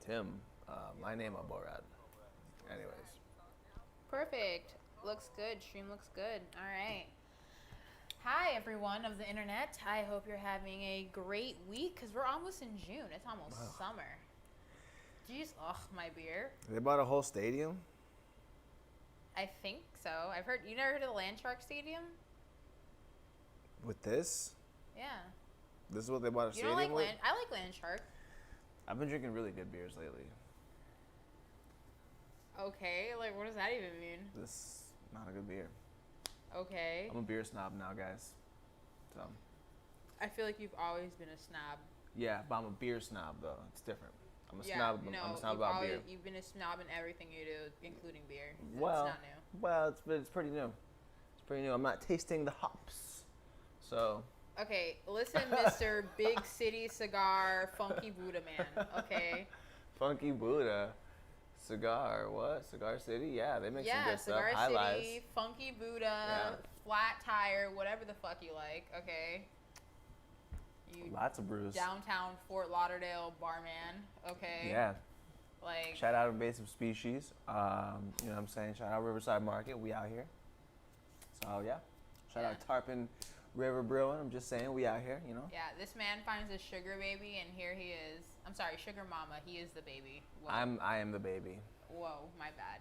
Tim. My name is Borat. Anyways, Perfect. Looks good. Stream looks good. All right. Hi, everyone of the internet. I hope you're having a great week because we're almost in June. It's almost summer. Jeez, my beer. they bought a whole stadium I think so. I've heard. You never heard of the Landshark Stadium? with this. Yeah. This is what they bought a You stadium don't like with. Land? I like Landshark. I've been drinking really good beers lately. Okay. Like, what does that even mean? This is not a good beer. Okay. I'm a beer snob now, guys. So I feel like you've always been a snob. yeah, but I'm a beer snob though. It's different. I'm a Yeah. snob. No. I'm a snob you've about always, beer. You've been a snob in everything you do, including beer. Well, It's not new. well, it's pretty new. It's pretty new. I'm not tasting the hops, so Okay, listen, Mr. Big City Cigar Funky Buddha Man. Okay. Funky Buddha cigar. What? Cigar City? Yeah, they make some Yeah, good stuff. Cigar High City, lives. Funky Buddha, Flat Tire, whatever the fuck you like. Okay. You Lots of brews. downtown Fort Lauderdale barman. Okay. Yeah. Like. Shout out Invasive Species. You know what I'm saying? Shout out Riverside Market. We out here. So yeah. Shout out Tarpon River Brewing. I'm just saying we out here. You know. Yeah, this man finds a sugar baby, and here he is. I'm sorry, sugar mama. He is the baby. Whoa. I am the baby. Whoa, my bad.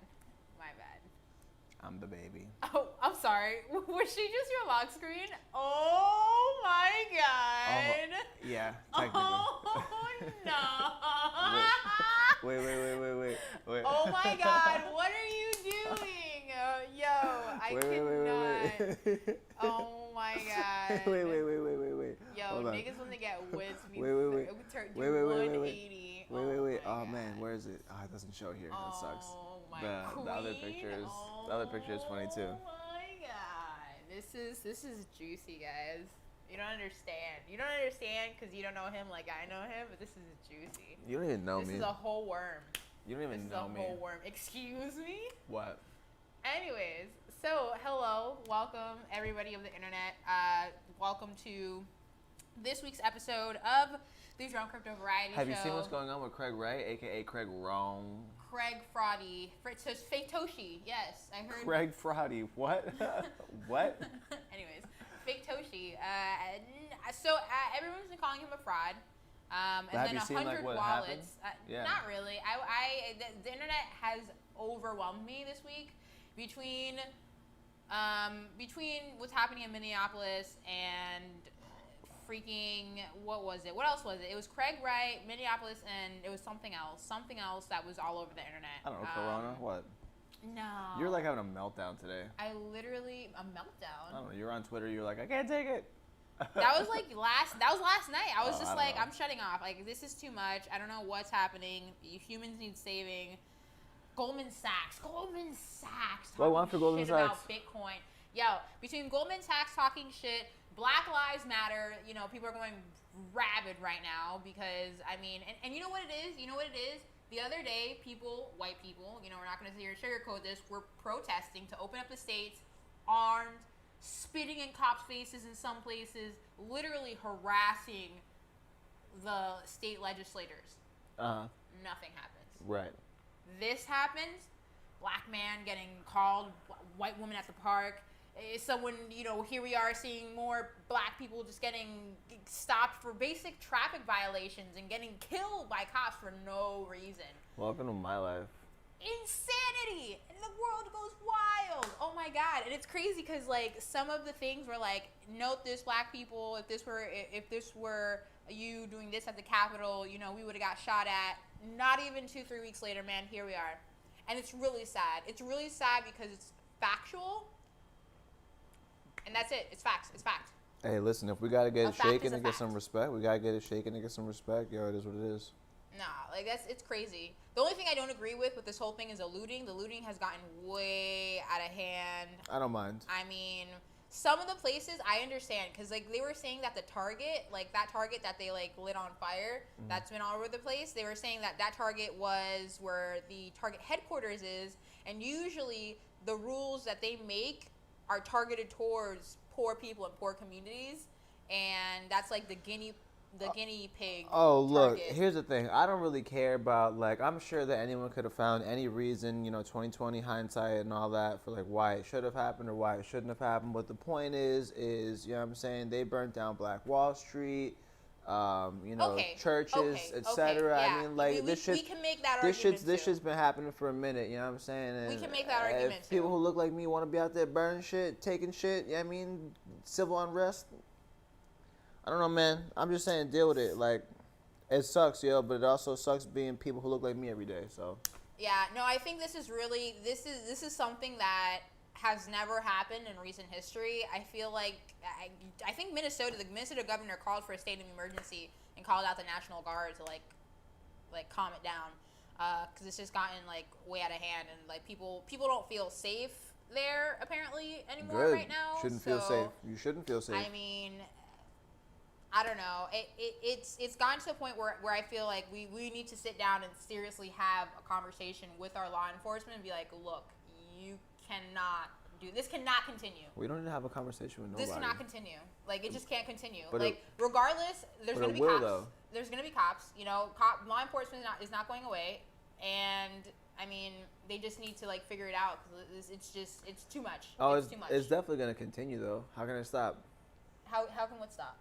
My bad. I'm the baby. Oh, I'm sorry. Was she just your lock screen? Oh my god. Yeah. Technically. Oh no. Wait. Oh my god, what are you doing? Yo, I cannot. Wait. Oh my god. Wait. Yo, Hold on. niggas when they get wits be Wait. do Wait. 180. Wait. my Oh man, God. where is it? Oh, it doesn't show here. That sucks. Oh my The other queen. picture is funny too. Oh my god. This is juicy, guys. You don't understand. You don't understand because you don't know him like I know him, but this is juicy. You don't even know This me. is a whole worm. You don't even This is know a me. whole worm. Excuse me? What? Anyways, so hello, welcome everybody of the internet. Welcome to this week's episode of the Drunk Crypto Variety Show. Have you seen what's going on with Craig Wright, aka Craig Wrong? Craig Fraudy. It says Fake Toshi. Yes, I heard. Craig Fraudy. What? What? Anyways, Fake Toshi. Everyone's been calling him a fraud. And have then you seen, like, 100 what wallets. Yeah. Not really. The internet has overwhelmed me this week between what's happening in Minneapolis and freaking what was it? What else was it? It was Craig Wright, Minneapolis, and it was something else. Something else that was all over the internet. I don't know. Corona. What? No. You're like having a meltdown today. I literally a meltdown. I don't know. You're on Twitter. You're like, I can't take it. That was last night. I was Oh, just I don't like, know. I'm shutting off. Like, this is too much. I don't know what's happening. Humans need saving. Goldman Sachs. What Talking want for Goldman shit about Sachs? Bitcoin. Yo, between Goldman Sachs talking shit, Black Lives Matter, people are going rabid right now because, I mean, and you know what it is? You know what it is? The other day, white people, we're not going to sit here and sugarcoat this, were protesting to open up the states, armed, spitting in cops' faces in some places, literally harassing the state legislators. Nothing happens. Right. This happens, black man getting called, white woman at the park. Someone, here we are seeing more black people just getting stopped for basic traffic violations and getting killed by cops for no reason. Welcome to my life. Insanity, and the world goes wild. Oh my god. And it's crazy because like some of the things were like, note this, black people, if this were you doing this at the Capitol, we would have got shot at. Not even 2-3 weeks later, man, here we are. And it's really sad. It's really sad because it's factual, and that's it. It's facts. It's fact. Hey, listen, if we gotta get A it fact shaken is a to get fact. some respect, we gotta get it shaken to get some respect. Yo, it is what it is. Nah, like it's crazy. The only thing I don't agree with this whole thing is the looting. The looting has gotten way out of hand. I don't mind. I mean, some of the places I understand because like they were saying that the Target, like that Target that they like lit on fire, that's been all over the place. They were saying that Target was where the Target headquarters is, and usually the rules that they make are targeted towards poor people and poor communities, and that's like the guinea the guinea pig. Oh, look, target. here's the thing. I don't really care about, like, I'm sure that anyone could have found any reason, 2020 hindsight and all that for, like, why it should have happened or why it shouldn't have happened. But the point is, you know what I'm saying, they burnt down Black Wall Street, churches, etc. Yeah. I mean, like, we can make that this argument shit's been happening for a minute, you know what I'm saying? And we can make that argument if people who look like me want to be out there burning shit, taking shit, you know what I mean, civil unrest, I don't know, man. I'm just saying, deal with it. Like, it sucks, yo, but it also sucks being people who look like me every day. So. Yeah, no, I think this is something that has never happened in recent history. I feel like I think the Minnesota governor called for a state of emergency and called out the National Guard to like calm it down, because it's just gotten like way out of hand, and like people don't feel safe there apparently anymore right now. Shouldn't feel safe. You shouldn't feel safe. I mean, I don't know. It's gotten to the point where I feel like we need to sit down and seriously have a conversation with our law enforcement and be like, look, you cannot do this. Cannot continue. We don't need to have a conversation with nobody. This cannot continue. Like, it just can't continue. But like, regardless, there's going to be cops. Though. There's going to be cops. Law enforcement is not going away. And I mean, they just need to like figure it out, because it's too much. Oh, it's too much. It's definitely going to continue though. How can it stop? How can what stop?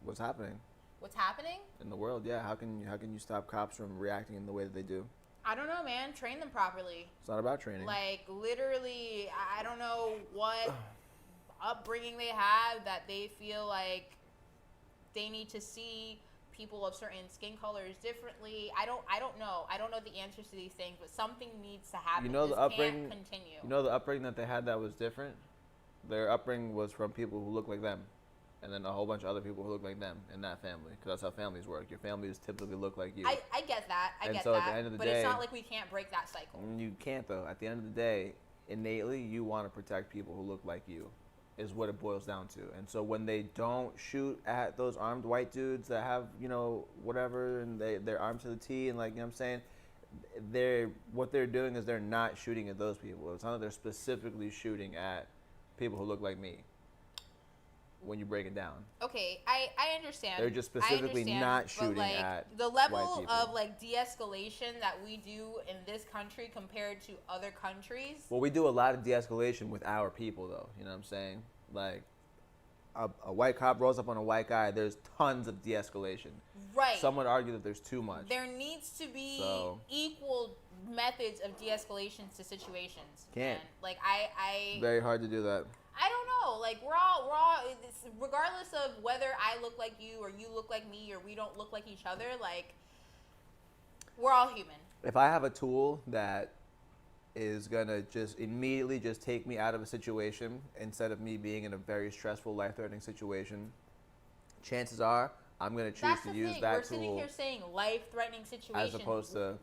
What's happening? What's happening? In the world, yeah. How can you stop cops from reacting in the way that they do? I don't know, man. Train them properly. It's not about training. Like, literally, I don't know what upbringing they have that they feel like they need to see people of certain skin colors differently. I don't know. I don't know the answers to these things, but something needs to happen. The upbringing. Can't continue. The upbringing that they had that was different. Their upbringing was from people who look like them. And then a whole bunch of other people who look like them in that family, because that's how families work. Your families typically look like you. I get that. I get so that. At the end of the but day, it's not like we can't break that cycle. You can't, though. At the end of the day, innately, you want to protect people who look like you, is what it boils down to. And so when they don't shoot at those armed white dudes that have, whatever, and they're armed to the T, and like, you know what I'm saying, what they're doing is they're not shooting at those people. It's not that they're specifically shooting at people who look like me. When you break it down, okay, I understand. They're just specifically not shooting at the level of like de-escalation that we do in this country compared to other countries. Well, we do a lot of de-escalation with our people, though. You know what I'm saying? Like, a white cop rolls up on a white guy. There's tons of de-escalation. Right. Some would argue that there's too much. There needs to be equal methods of de-escalation to situations. Can't. And, like, I very hard to do that. I don't know. Like, we're all regardless of whether I look like you or you look like me or we don't look like each other, like, we're all human. If I have a tool that is gonna just immediately just take me out of a situation instead of me being in a very stressful, life-threatening situation, chances are I'm gonna choose to use that tool. We're sitting here saying life-threatening situations, as opposed to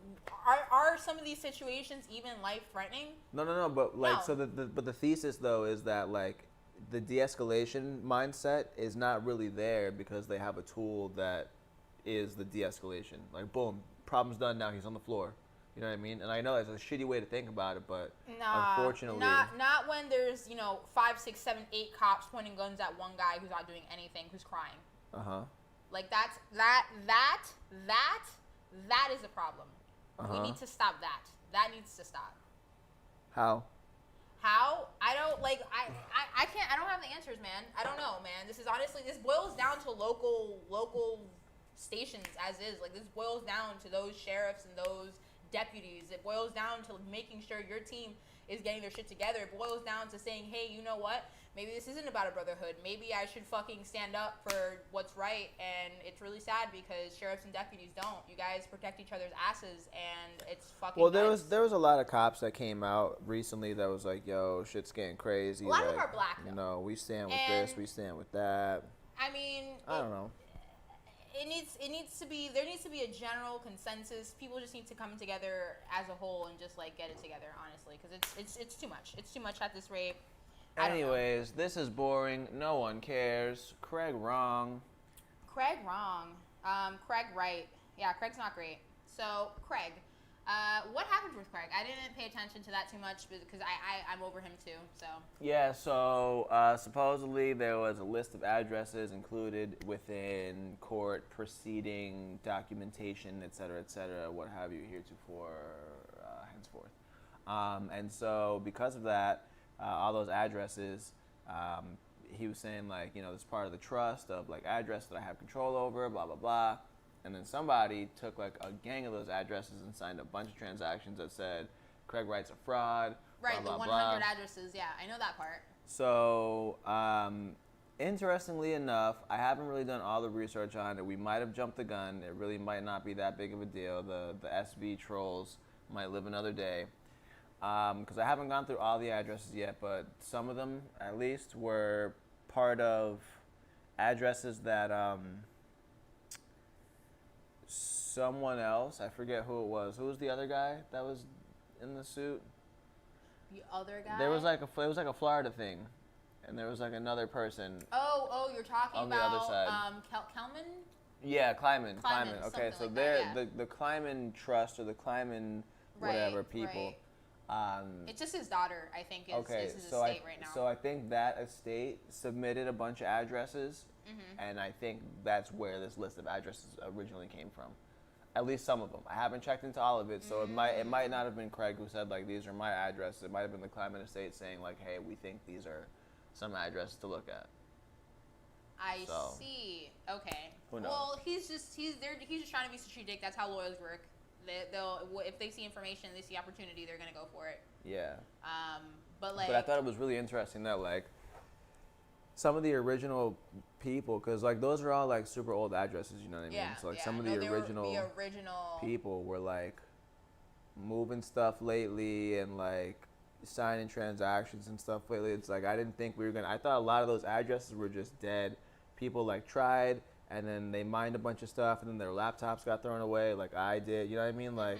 are some of these situations even life-threatening? No. But like, No. so the thesis though is that like the de-escalation mindset is not really there because they have a tool that is the de-escalation. Like, boom, problem's done. Now he's on the floor. You know what I mean? And I know it's a shitty way to think about it, but unfortunately, not when there's 5, 6, 7, 8 cops pointing guns at one guy who's not doing anything, who's crying. Like that is a problem. We need to stop that. That needs to stop. How? I don't like. I can't. I don't have the answers, man. I don't know, man. This boils down to local stations as is. Like, this boils down to those sheriffs and those deputies. It boils down to making sure your team is getting their shit together. It boils down to saying, hey, you know what? Maybe this isn't about a brotherhood. Maybe I should fucking stand up for what's right. And it's really sad because sheriffs and deputies don't. You guys protect each other's asses, and it's fucking. Well, nuts. there was a lot of cops that came out recently that was like, yo, shit's getting crazy. A lot like, of them are black, though. No, we stand with this, we stand with that. I mean, I don't know. There needs to be a general consensus. People just need to come together as a whole and just like get it together, honestly, because it's too much. It's too much at this rate. Anyways, this is boring. No one cares. Craig wrong. Craig wrong. Craig right. Yeah, Craig's not great. So Craig, What happened with Craig? I didn't pay attention to that too much because I'm over him too. So. Yeah, so supposedly there was a list of addresses included within court proceeding documentation, et cetera, what have you, heretofore, henceforth. And so because of that, all those addresses, he was saying like, you know, this part of the trust of like address that I have control over, blah, blah, blah. And then somebody took like a gang of those addresses and signed a bunch of transactions that said Craig Wright's a fraud. Right, blah, the blah, 100 blah. addresses. Yeah, I know that part. So, interestingly enough, I haven't really done all the research on it. We might have jumped the gun. It really might not be that big of a deal. The SV trolls might live another day. Because I haven't gone through all the addresses yet, but some of them, at least, were part of addresses that someone else, I forget who it was. Who was the other guy that was in the suit? The other guy? There was like it was like a Florida thing, and there was like another person. Oh, you're talking on the about other side. Kelman? Yeah, Kleiman. Kleiman, Okay, something so like they're that, yeah. the Kleiman Trust or the Kleiman whatever Right, people. right. It's just his daughter, I think, is his so estate right now. So I think that estate submitted a bunch of addresses, and I think that's where this list of addresses originally came from. At least some of them. I haven't checked into all of it, so it might not have been Craig who said like these are my addresses. It might have been the Kleiman estate saying like, hey, we think these are some addresses to look at. I see. Okay. Who knows? Well, he's just trying to be strategic. That's how lawyers work. They'll if they see information, they see opportunity, they're gonna go for it. Yeah. But like. But I thought it was really interesting that like some of the original people, because like those are all like super old addresses, you know what I mean? Yeah. So like yeah. some of No, the original people were like moving stuff lately and like signing transactions and stuff lately. It's like I didn't think we were gonna. I thought a lot of those addresses were just dead. People like tried and then they mined a bunch of stuff and then their laptops got thrown away, like I did. You know what I mean? Like.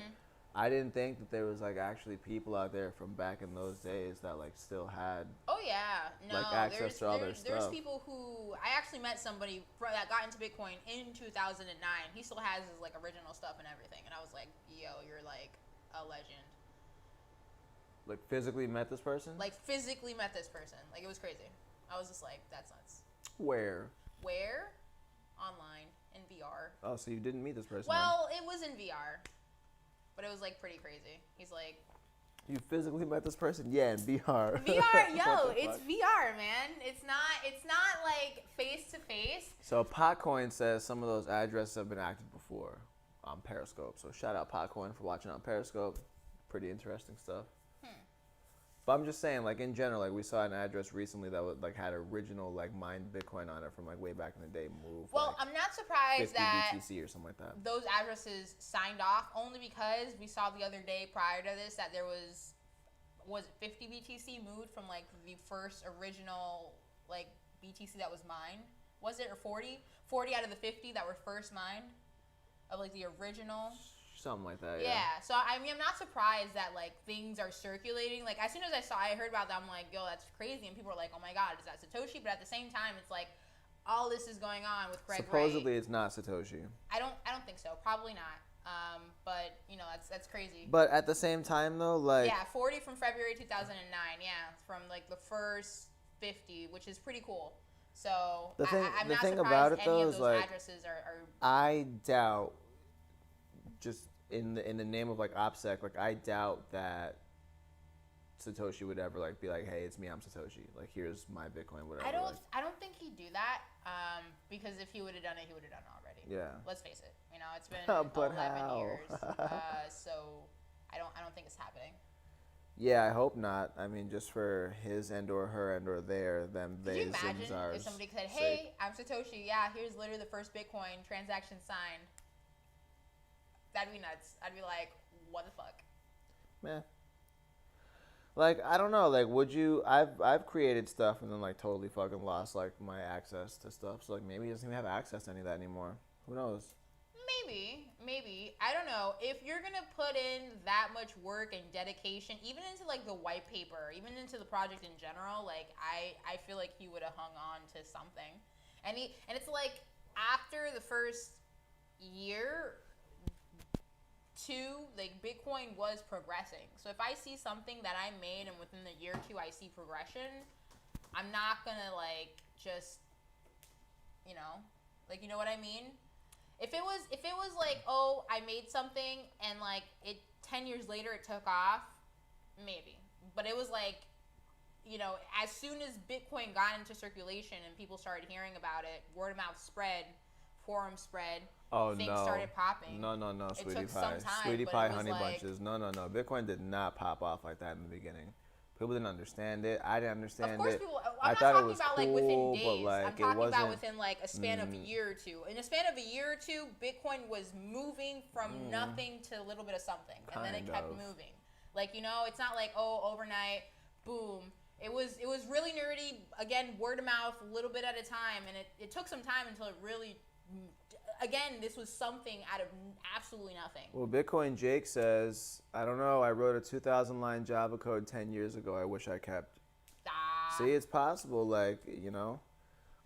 I didn't think that there was like actually people out there from back in those days that like still had. Oh yeah, no. Like access to all their There's stuff. people who I actually met somebody that got into Bitcoin in 2009. He still has his like original stuff and everything, and I was like, yo, you're like a legend. Like physically met this person? Like physically met this person. Like it was crazy. I was just like, that's nuts. Where? Where? Online in VR. Oh, so you didn't meet this person? Well, it was in VR. But it was like pretty crazy. He's like, you physically met this person? Yeah, in VR. VR, yo, it's VR, man. It's not like face to face. So Potcoin says some of those addresses have been active before on Periscope. So shout out Potcoin for watching on Periscope. Pretty interesting stuff. But I'm just saying, like in general, like we saw an address recently that was, like had original like mined Bitcoin on it from like way back in the day. Move. Well, like, I'm not surprised 50 that BTC or something like that. those addresses signed off only because we saw the other day prior to this that there was it 50 BTC moved from like the first original like BTC that was mined. Was it or 40? 40 out of the 50 that were first mined of like the original. Something like that. Yeah. So I mean, I'm not surprised that like things are circulating. Like as soon as I heard about that, I'm like, yo, that's crazy. And people are like, oh my God, is that Satoshi? But at the same time, it's like all this is going on with Craig Supposedly, Wright. it's not Satoshi. I don't think so. Probably not. But you know, that's crazy. But at the same time, though, like yeah, 40 from February 2009. Yeah, from like the first 50, which is pretty cool. So I'm not surprised about it, any though, of is, those like, addresses are. I doubt, just in the name of like OPSEC, like I doubt that Satoshi would ever like be like, hey, it's me, I'm Satoshi. Like here's my Bitcoin, whatever. I don't think he'd do that. Because if he would have done it, he would have done it already. Yeah. Let's face it. You know, it's been But 11 how? years. So I don't think it's happening. Yeah, I hope not. I mean, just for his and or her and or their, them, Could they, you imagine ours if somebody said, sake. hey, I'm Satoshi. Yeah, here's literally the first Bitcoin transaction signed. That'd be nuts. I'd be like, what the fuck? Man. Like, I don't know, like, would you, I've created stuff and then, like, totally fucking lost, like, my access to stuff. So, like, maybe he doesn't even have access to any of that anymore. Who knows? Maybe. I don't know. If you're going to put in that much work and dedication, even into, like, the white paper, even into the project in general, like, I feel like he would have hung on to something. And it's, like, after the first year, two, like Bitcoin was progressing. So if I see something that I made and within the year or two I see progression, I'm not gonna like just, you know, like, you know what I mean? If it was like, oh, I made something and like it 10 years later it took off, maybe. But it was like, you know, as soon as Bitcoin got into circulation and people started hearing about it, word of mouth spread, forum spread, things started popping. No, It Sweetie took some Pie. time, Sweetie but Pie, it was Honey like- Bunches. No. Bitcoin did not pop off like that in the beginning. People didn't understand it. I didn't understand it. Of course, people. I I'm not thought it talking was about like cool, within but, days. like, I'm it talking about wasn't- within like a span of a year or two. In a span of a year or two, Bitcoin was moving from nothing to a little bit of something, and then it kept moving. Like, you know, it's not like, oh, overnight, boom. It was really nerdy. Again, word of mouth, a little bit at a time, and it took some time until it really. Again, this was something out of absolutely nothing. Well, Bitcoin Jake says, I don't know. I wrote a 2,000 line Java code 10 years ago. I wish I kept. See, it's possible, like, you know.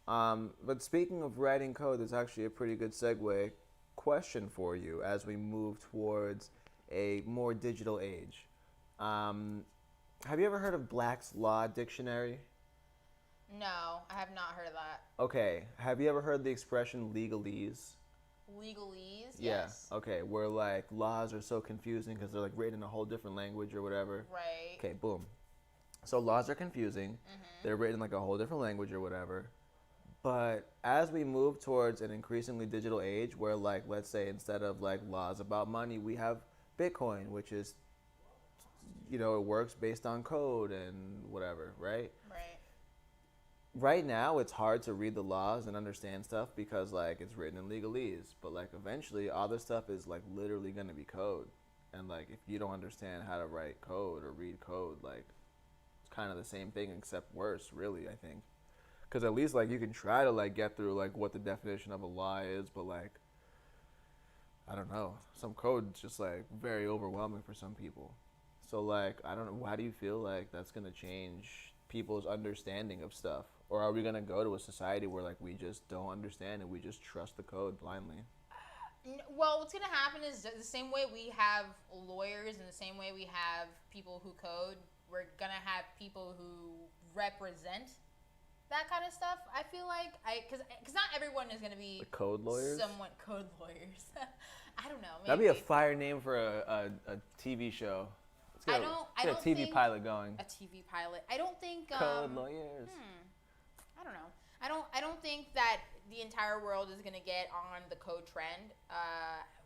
But speaking of writing code, there's actually a pretty good segue question for you as we move towards a more digital age. Have you ever heard of Black's Law Dictionary? No, I have not heard of that. Okay. Have you ever heard the expression legalese? Legalese? Yeah. Yes. Okay. Where like laws are so confusing because they're like written in a whole different language or whatever. Right. Okay. Boom. So laws are confusing. They're written like a whole different language or whatever. But as we move towards an increasingly digital age where like, let's say instead of like laws about money, we have Bitcoin, which is, you know, it works based on code and whatever, right? Right. Right now, it's hard to read the laws and understand stuff because like it's written in legalese. But like eventually, all this stuff is like literally gonna be code. And like if you don't understand how to write code or read code, like it's kind of the same thing except worse, really. I think, because at least like you can try to like get through like what the definition of a law is, but like I don't know, some code's just like very overwhelming for some people. So like I don't know, how do you feel like that's gonna change people's understanding of stuff? Or are we gonna go to a society where like we just don't understand and we just trust the code blindly? Well, what's gonna happen is the same way we have lawyers and the same way we have people who code, we're gonna have people who represent that kind of stuff. I feel like because not everyone is gonna be The code lawyers? somewhat code lawyers. I don't know. Maybe. That'd be a fire name for a TV show. Let's get, I don't a TV think- pilot going. a TV pilot. I don't think Code lawyers. I don't know. I don't think that the entire world is gonna get on the code trend.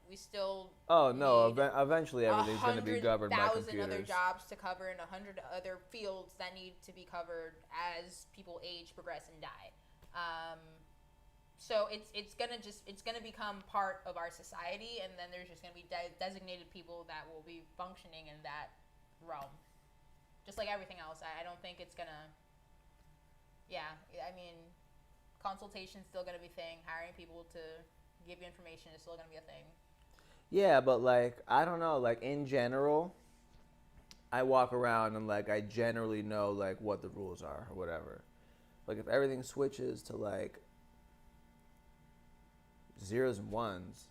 We still Oh no! need Eventually, everything's going to be governed by 100,000 other computers. jobs to cover and 100 other fields that need to be covered as people age, progress, and die. So it's gonna become part of our society, and then there's just gonna be designated people that will be functioning in that realm, just like everything else. I don't think it's gonna. Yeah, I mean, consultation's still gonna be a thing. Hiring people to give you information is still gonna be a thing. Yeah, but like I don't know. Like in general, I walk around and like I generally know like what the rules are or whatever. Like if everything switches to like zeros and ones,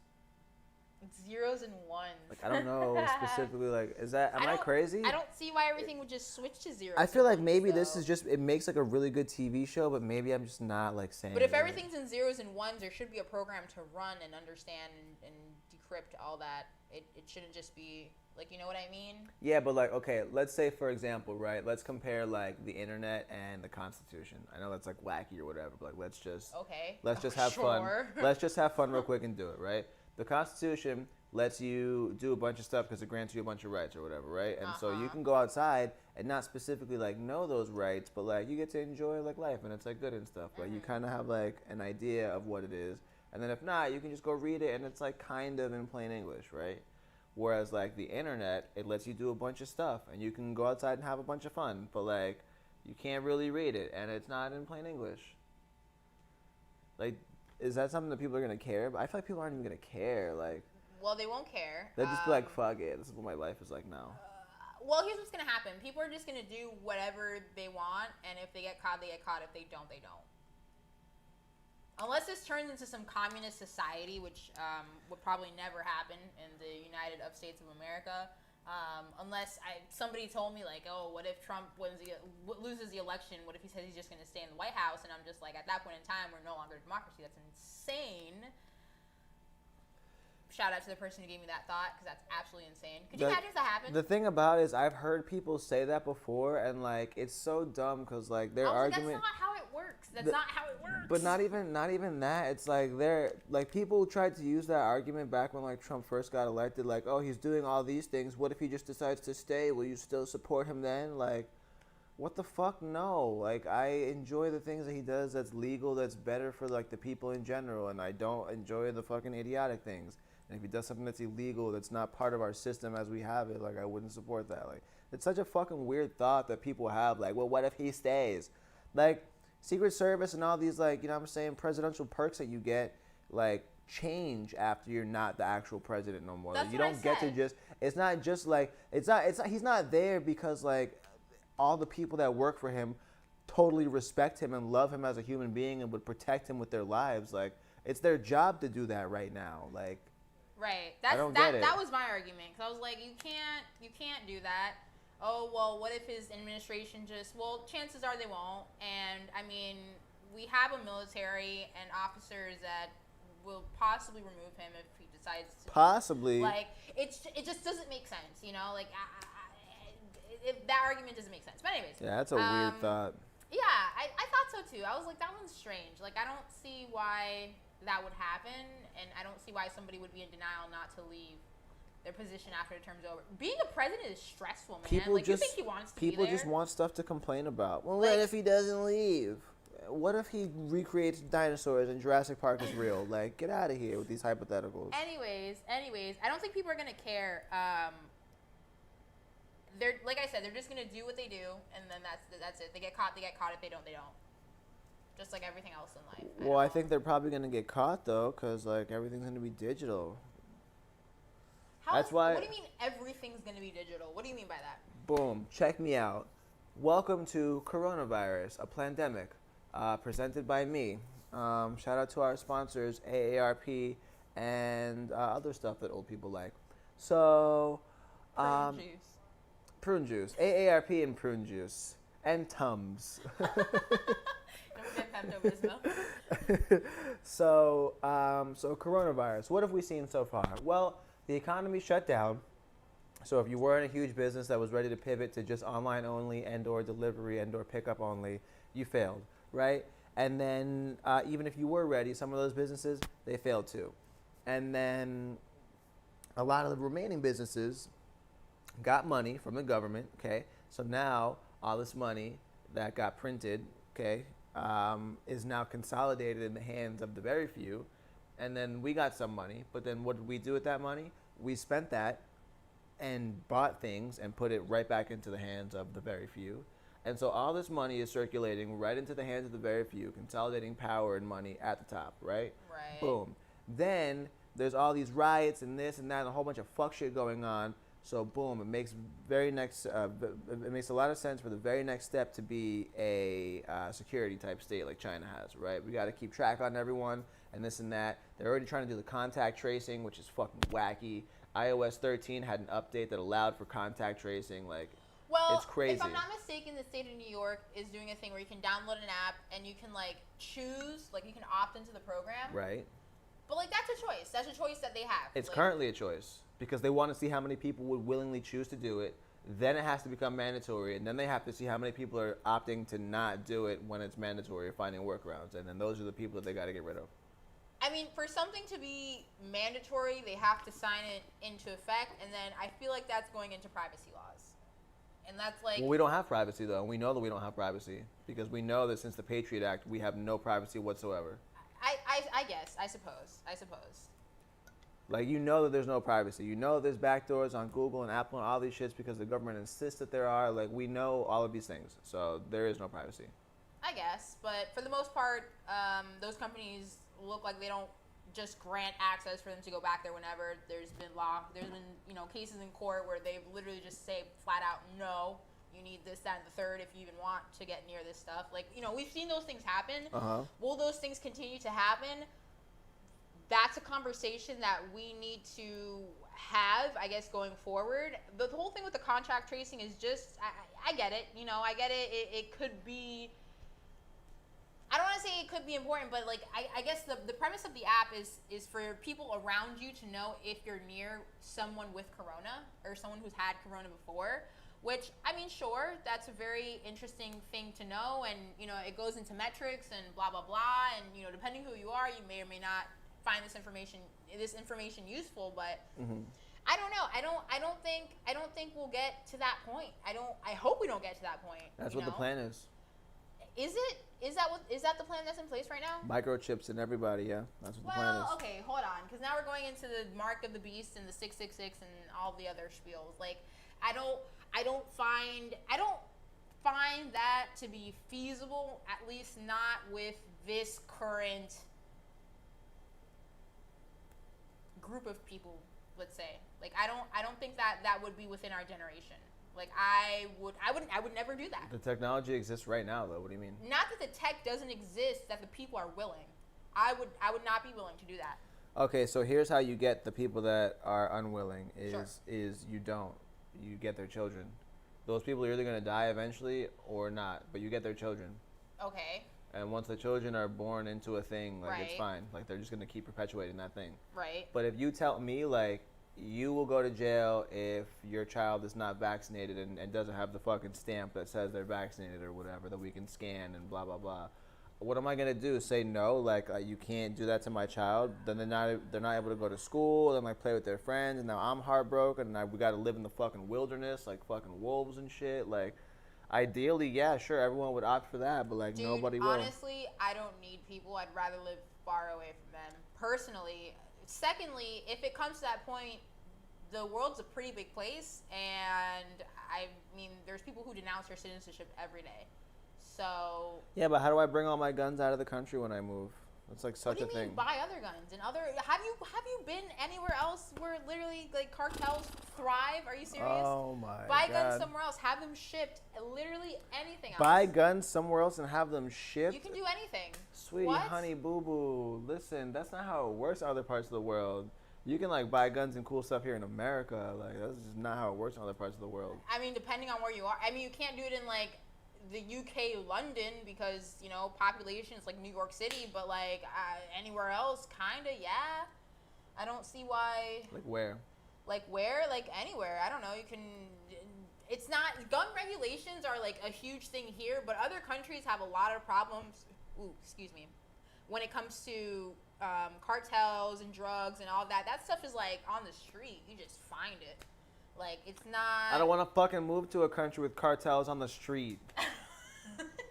It's zeros and ones. like I don't know specifically. Like is that am I don't- crazy? I don't see why everything would just switch to zeros. I feel and like ones, maybe this though. is just it makes like a really good TV show, but maybe I'm just not like saying. But if it. everything's in zeros and ones, there should be a program to run and understand and decrypt all that. It shouldn't just be like, you know what I mean? Yeah, but like, okay, let's say for example, right? Let's compare like the internet and the Constitution. I know that's like wacky or whatever, but like let's just Okay. have fun. Sure. Let's just have fun real quick and do it, right? The Constitution lets you do a bunch of stuff because it grants you a bunch of rights or whatever, right? And so you can go outside and not specifically like know those rights, but like you get to enjoy like life and it's like good and stuff. Like you kind of have like an idea of what it is. And then if not, you can just go read it and it's like kind of in plain English, right? Whereas like the internet, it lets you do a bunch of stuff and you can go outside and have a bunch of fun, but like you can't really read it and it's not in plain English. Like, is that something that people are gonna care about? I feel like people aren't even gonna care. Like, Well, they won't care. they'll just be like, fuck it, this is what my life is like now. Well, here's what's gonna happen. People are just gonna do whatever they want, and if they get caught, they get caught. If they don't, they don't. unless this turns into some communist society, which would probably never happen in the United States of America. Unless somebody told me like, oh, what if Trump loses the election? What if he says he's just going to stay in the White House? And I'm just like, at that point in time, we're no longer a democracy. That's insane. Shout out to the person who gave me that thought, because that's absolutely insane. Could you imagine if that happened? The thing about it is, I've heard people say that before, and like it's so dumb because like their argument. That's not how it works. That's not how it works. But not even that. It's like they're like people tried to use that argument back when like Trump first got elected. Like, oh, he's doing all these things. What if he just decides to stay? Will you still support him then? Like, what the fuck? No. Like, I enjoy the things that he does. That's legal. That's better for like the people in general, and I don't enjoy the fucking idiotic things. And if he does something that's illegal, that's not part of our system as we have it, like I wouldn't support that. Like, it's such a fucking weird thought that people have. Like, well, what if he stays? Like, Secret Service and all these, like, you know what I'm saying, presidential perks that you get, like, change after you're not the actual president no more. That's Like, you what don't I get to said. just, it's not just like, it's not, he's not there because, like, all the people that work for him totally respect him and love him as a human being and would protect him with their lives. Like, it's their job to do that right now. Like, Right. I don't get it. That was my argument. Because I was like, you can't do that. Oh, well, what if his administration well, chances are they won't. And, I mean, we have a military and officers that will possibly remove him if he decides to. Possibly. Like, it just doesn't make sense, you know? Like, that argument doesn't make sense. But anyways. Yeah, that's a weird thought. Yeah, I thought so, too. I was like, that one's strange. Like, I don't see why that would happen, and I don't see why somebody would be in denial not to leave their position after the term's over. Being a president is stressful, man. People like, just, you think he wants to people be there? just want stuff to complain about. Well, Like- what if he doesn't leave? What if he recreates dinosaurs and Jurassic Park is real? Like, get out of here with these hypotheticals. Anyways, I don't think people are gonna care. They're, like I said, they're just gonna do what they do, and then that's it. They get caught. If they don't, they don't. Just like everything else in life. Well, I think they're probably going to get caught, though, because, like, everything's going to be digital. That's why. What do you mean everything's gonna be digital? What do you mean by that? Boom. Check me out. Welcome to Coronavirus, a pandemic, presented by me. Shout out to our sponsors, AARP, and other stuff that old people like. So, Prune juice. Prune juice. AARP and prune juice. And Tums. Don't forget Pepto-Bismol. So coronavirus. What have we seen so far? Well, the economy shut down. So if you were in a huge business that was ready to pivot to just online only and/or delivery and/or pickup only, you failed, right? And then even if you were ready, some of those businesses, they failed too. And then a lot of the remaining businesses got money from the government, okay? So now all this money that got printed, okay, is now consolidated in the hands of the very few. And then we got some money, but then what did we do with that money? We spent that and bought things and put it right back into the hands of the very few. And so all this money is circulating right into the hands of the very few, consolidating power and money at the top, right? Right. Boom. Then there's all these riots and this and that and a whole bunch of fuck shit going on. So boom, it makes it makes a lot of sense for the very next step to be a security type state like China has, right? We got to keep track on everyone and this and that. They're already trying to do the contact tracing, which is fucking wacky. iOS 13 had an update that allowed for contact tracing, like. Well, it's crazy. If I'm not mistaken, the state of New York is doing a thing where you can download an app and you can like choose, like you can opt into the program. Right. But like that's a choice. That's a choice that they have. It's like, currently a choice because they want to see how many people would willingly choose to do it. Then it has to become mandatory, and then they have to see how many people are opting to not do it when it's mandatory or finding workarounds. And then those are the people that they got to get rid of. I mean, for something to be mandatory, they have to sign it into effect, and then I feel like that's going into privacy laws. And that's like... Well, we don't have privacy, though, and we know that we don't have privacy because we know that since the Patriot Act, we have no privacy whatsoever. I guess. I suppose. Like, you know that there's no privacy. You know there's backdoors on Google and Apple and all these shits because the government insists that there are. Like, we know all of these things. So there is no privacy. I guess. But for the most part, those companies look like they don't just grant access for them to go back there whenever. There's been cases in court where they literally just say flat out, no, You need this, that, and the third if you even want to get near this stuff. Like, you know, we've seen those things happen. Will those things continue to happen? That's a conversation that we need to have, I guess, going forward. The whole thing with the contact tracing is just, I get it. You know, I get it. It could be, I don't want to say it could be important, but like, I guess the premise of the app is for people around you to know if you're near someone with corona or someone who's had corona before. Which, I mean, sure, that's a very interesting thing to know, and, you know, it goes into metrics and blah, blah, blah, and, you know, depending who you are, you may or may not find this information useful, but I don't know. I don't think we'll get to that point. I hope we don't get to that point. That's what the plan is. Is that the plan that's in place right now? Microchips in everybody, yeah. That's what the plan is. Well, okay, hold on, because now we're going into the mark of the beast and the 666 and all the other spiels. Like, I don't find that to be feasible, at least not with this current group of people, let's say. Like, I don't think that would be within our generation. Like, I would never do that. The technology exists right now, though. What do you mean? Not that the tech doesn't exist, that the people are willing. I would not be willing to do that. Okay, so here's how you get the people that are unwilling Sure. is you get their children. Those people are either going to die eventually or not, but you get their children. Okay. And once the children are born into a thing, like, it's Right. fine. Like, they're just going to keep perpetuating that thing. Right. But if you tell me, like, you will go to jail if your child is not vaccinated and doesn't have the fucking stamp that says they're vaccinated or whatever that we can scan and blah, blah, blah. What am I going to do? Say no? Like, you can't do that to my child? Then they're not able to go to school. Then like play with their friends. And now I'm heartbroken. And we got to live in the fucking wilderness like fucking wolves and shit. Like, ideally, yeah, sure, everyone would opt for that. But like, Dude, nobody will. Honestly, I don't need people. I'd rather live far away from them. Personally. Secondly, if it comes to that point, the world's a pretty big place. And, I mean, there's people who denounce their citizenship every day. So Yeah, but how do I bring all my guns out of the country when I move? That's like such a what do you mean thing. buy other guns and other? Have you been anywhere else where literally like cartels thrive? Are you serious? Oh my Buy God. guns somewhere else. Have them shipped. Literally anything else. Buy guns somewhere else and have them shipped? You can do anything. Sweetie, What? honey, boo-boo. Listen, that's not how it works in other parts of the world. You can like buy guns and cool stuff here in America. Like, that's just not how it works in other parts of the world. I mean, depending on where you are. I mean, you can't do it in like the UK, London, because you know population is like New York City. But like anywhere else, kinda, yeah. I don't see why. Like where? Like where? Like anywhere. I don't know. You can. It's not gun regulations are like a huge thing here, but other countries have a lot of problems. Ooh, excuse me. When it comes to cartels and drugs and all that, that stuff is like on the street. You just find it. Like it's not. I don't want to fucking move to a country with cartels on the street.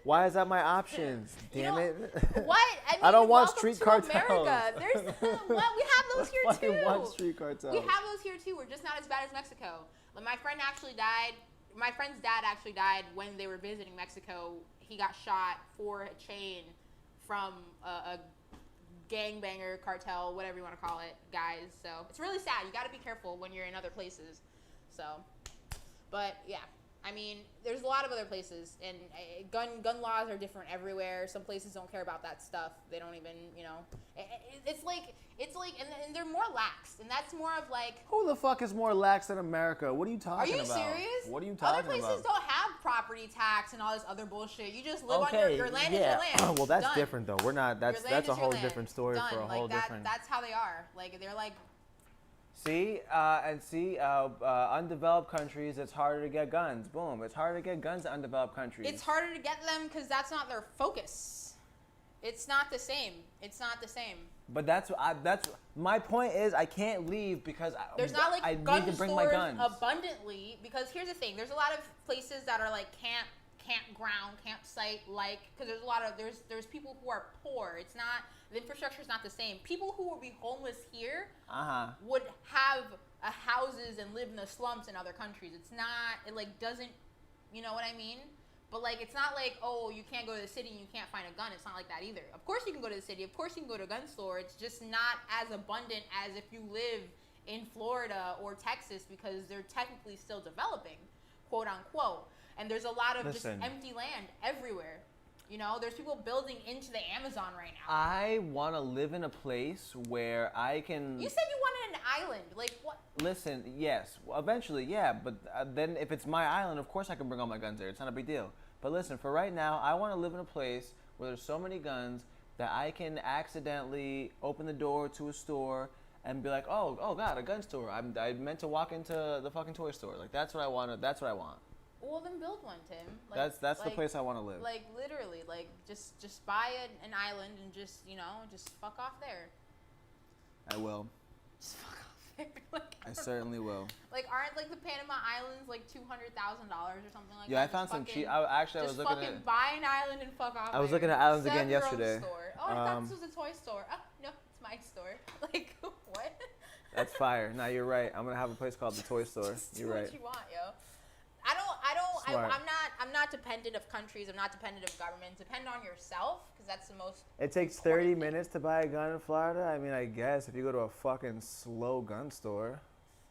Why is that my options? Damn it. What? I mean, I don't want welcome street to cartels. America. There's what we have those here I too. fucking want street cartels. We have those here too. We're just not as bad as Mexico. Like my friend actually died. My friend's dad actually died when they were visiting Mexico. He got shot for a chain from a gangbanger cartel, whatever you want to call it, guys. So it's really sad. You got to be careful when you're in other places. So, but yeah. I mean, there's a lot of other places, and gun laws are different everywhere. Some places don't care about that stuff. They don't even, you know, it's like, and they're more lax, and that's more of like. Who the fuck is more lax than America? What are you talking about? Are you serious? What are you talking about? Other places don't have property tax and all this other bullshit. You just live on your land is your land. Well, that's Done. different though. We're not. That's Your land a is your whole land. different story Done. for a like whole that, different. That's how they are. Like they're like. See, undeveloped countries, it's harder to get guns. Boom. It's harder to get guns in undeveloped countries. It's harder to get them because that's not their focus. It's not the same. It's not the same. But that's my point is I can't leave because there's not like I gun need to bring my stores guns. abundantly because here's the thing. There's a lot of places that are like campground, campsite like because there's a lot of there's people who are poor. It's not the infrastructure is not the same. People who would be homeless here would have houses and live in the slums in other countries. It's not it like doesn't you know what I mean? But like it's not like oh you can't go to the city and you can't find a gun. It's not like that either. Of course you can go to the city. Of course you can go to a gun store. It's just not as abundant as if you live in Florida or Texas because they're technically still developing. quote unquote. And there's a lot of Listen. just empty land everywhere. You know, there's people building into the Amazon right now. I want to live in a place where I can. You said you wanted an island. Like, what? Listen, yes, eventually, yeah, but then if it's my island, of course I can bring all my guns there. It's not a big deal. But listen, for right now, I want to live in a place where there's so many guns that I can accidentally open the door to a store and be like, oh God, a gun store. I meant to walk into the fucking toy store. Like that's what I want. That's what I want. Well, then build one, Tim. Like, That's the place I want to live. Like literally, like just buy an island and just just fuck off there. I will. Just fuck off there. Like, I certainly will. Like, aren't like the Panama Islands like $200,000 or something like that? Yeah, I found some cheap. I was looking at. Just buy an island and fuck off. I was there. looking at islands Set up again your own yesterday. Store. Oh, I thought this was a toy store. Oh no, it's my store. Like what? That's fire. No, you're right. I'm gonna have a place called the toy store. You're right. What you want, yo. Smart. I'm not dependent of countries. I'm not dependent of governments. Depend on yourself, because that's the most. It takes 30 minutes to buy a gun in Florida. I mean, I guess if you go to a fucking slow gun store.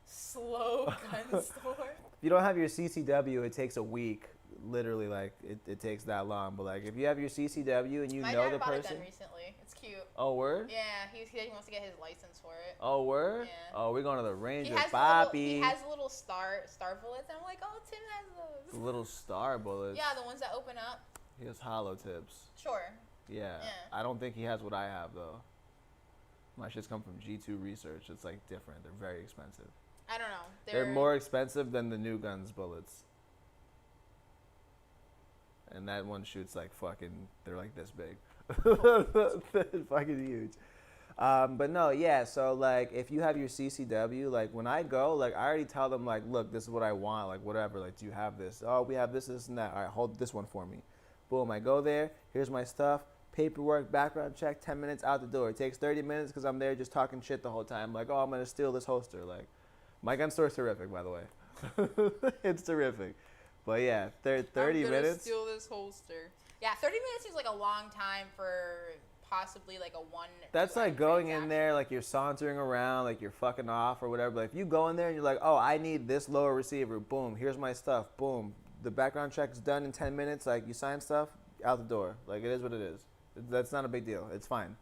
Slow gun store. If you don't have your CCW, it takes a week. Literally, like it takes that long. But like, if you have your CCW and you My know dad the bought person. a gun recently. It's cute. Oh word. Yeah, he wants to get his license for it. Oh word. Yeah. Oh, we're going to the range He with has Bobby. he has little star bullets. And I'm like, oh, Tim has those. Little star bullets. Yeah, the ones that open up. He has hollow tips. Sure. Yeah. Yeah. I don't think he has what I have though. My shit's come from G2 Research. It's like different. They're very expensive. I don't know. They're more expensive than the new guns bullets. And that one shoots like fucking. They're like this big. They're fucking huge. But no, yeah. So like, if you have your CCW, like when I go, like I already tell them like, look, this is what I want, like whatever. Like, do you have this? Oh, we have this, this, and that. All right, hold this one for me. Boom. I go there. Here's my stuff. Paperwork, background check. 10 minutes out the door. It takes 30 minutes because I'm there just talking shit the whole time. Like, oh, I'm gonna steal this holster. Like, my gun store's terrific, by the way. It's terrific. But yeah, 30 I'm gonna minutes. steal this holster. Yeah, 30 minutes seems like a long time for possibly like a one. That's like going in there, like you're sauntering around, like you're fucking off or whatever. Like if you go in there and you're like, oh, I need this lower receiver. Boom, here's my stuff. Boom, the background check is done in 10 minutes. Like you sign stuff, out the door. Like it is what it is. That's not a big deal. It's fine.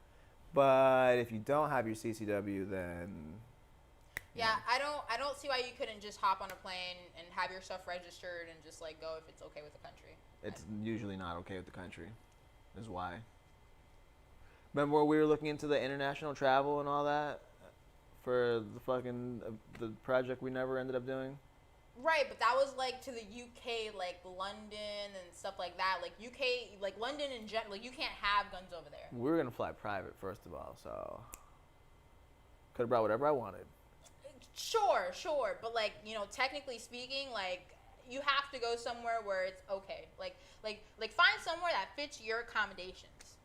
But if you don't have your CCW, then. Yeah, I don't see why you couldn't just hop on a plane and have your stuff registered and just like go if it's okay with the country. It's usually not okay with the country. Is why. Remember when we were looking into the international travel and all that for the fucking the project we never ended up doing? Right, but that was like to the UK, like London and stuff like that. Like UK, like London in general, like you can't have guns over there. We were gonna fly private first of all, so could have brought whatever I wanted. Sure, but like technically speaking, like you have to go somewhere where it's okay. Like find somewhere that fits your accommodations.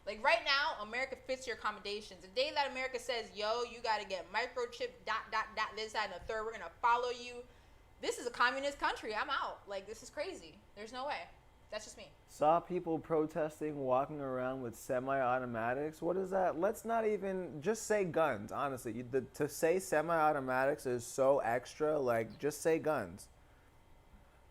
Like right now, America fits your accommodations. The day that America says, "Yo, you got to get microchip, this, that, and the third, we're gonna follow you." This is a communist country. I'm out. Like this is crazy. There's no way. That's just me. Saw people protesting, walking around with semi-automatics. What is that? Let's not even just say guns. Honestly, to say semi-automatics is so extra. Like, just say guns.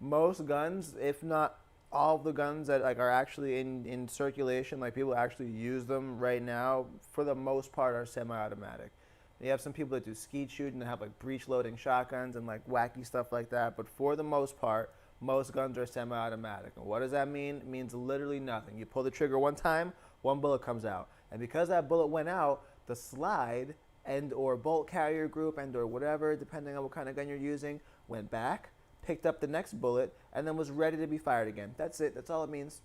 Most guns, if not all of the guns that like are actually in circulation, like people actually use them right now, for the most part, are semi-automatic. You have some people that do skeet shooting that have like breech-loading shotguns and like wacky stuff like that. But for the most part, most guns are semi-automatic. And what does that mean? It means literally nothing. You pull the trigger one time, one bullet comes out. And because that bullet went out, the slide and or bolt carrier group and or whatever, depending on what kind of gun you're using, went back, picked up the next bullet, and then was ready to be fired again. That's it. That's all it means.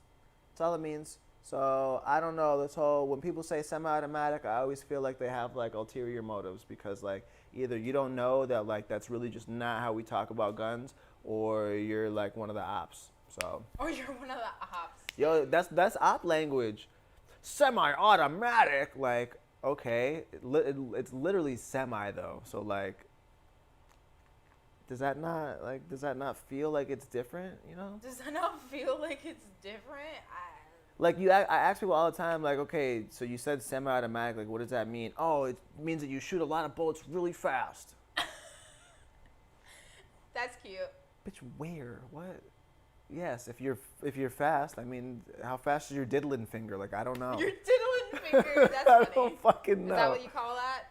That's all it means. So I don't know, this whole, when people say semi-automatic, I always feel like they have like ulterior motives, because like either you don't know that like that's really just not how we talk about guns, or you're like one of the ops. So. Or you're one of the ops. Yo, that's op language. Semi-automatic, like okay, it's literally semi though. So like, does that not feel like it's different? Does that not feel like it's different? Like I ask people all the time, like, okay, so you said semi-automatic, like, what does that mean? Oh, it means that you shoot a lot of bullets really fast. That's cute. Bitch, where? What? Yes, if you're fast, I mean, how fast is your diddling finger? Like, I don't know. Your diddling finger. That's I funny. don't fucking know. Is that what you call that?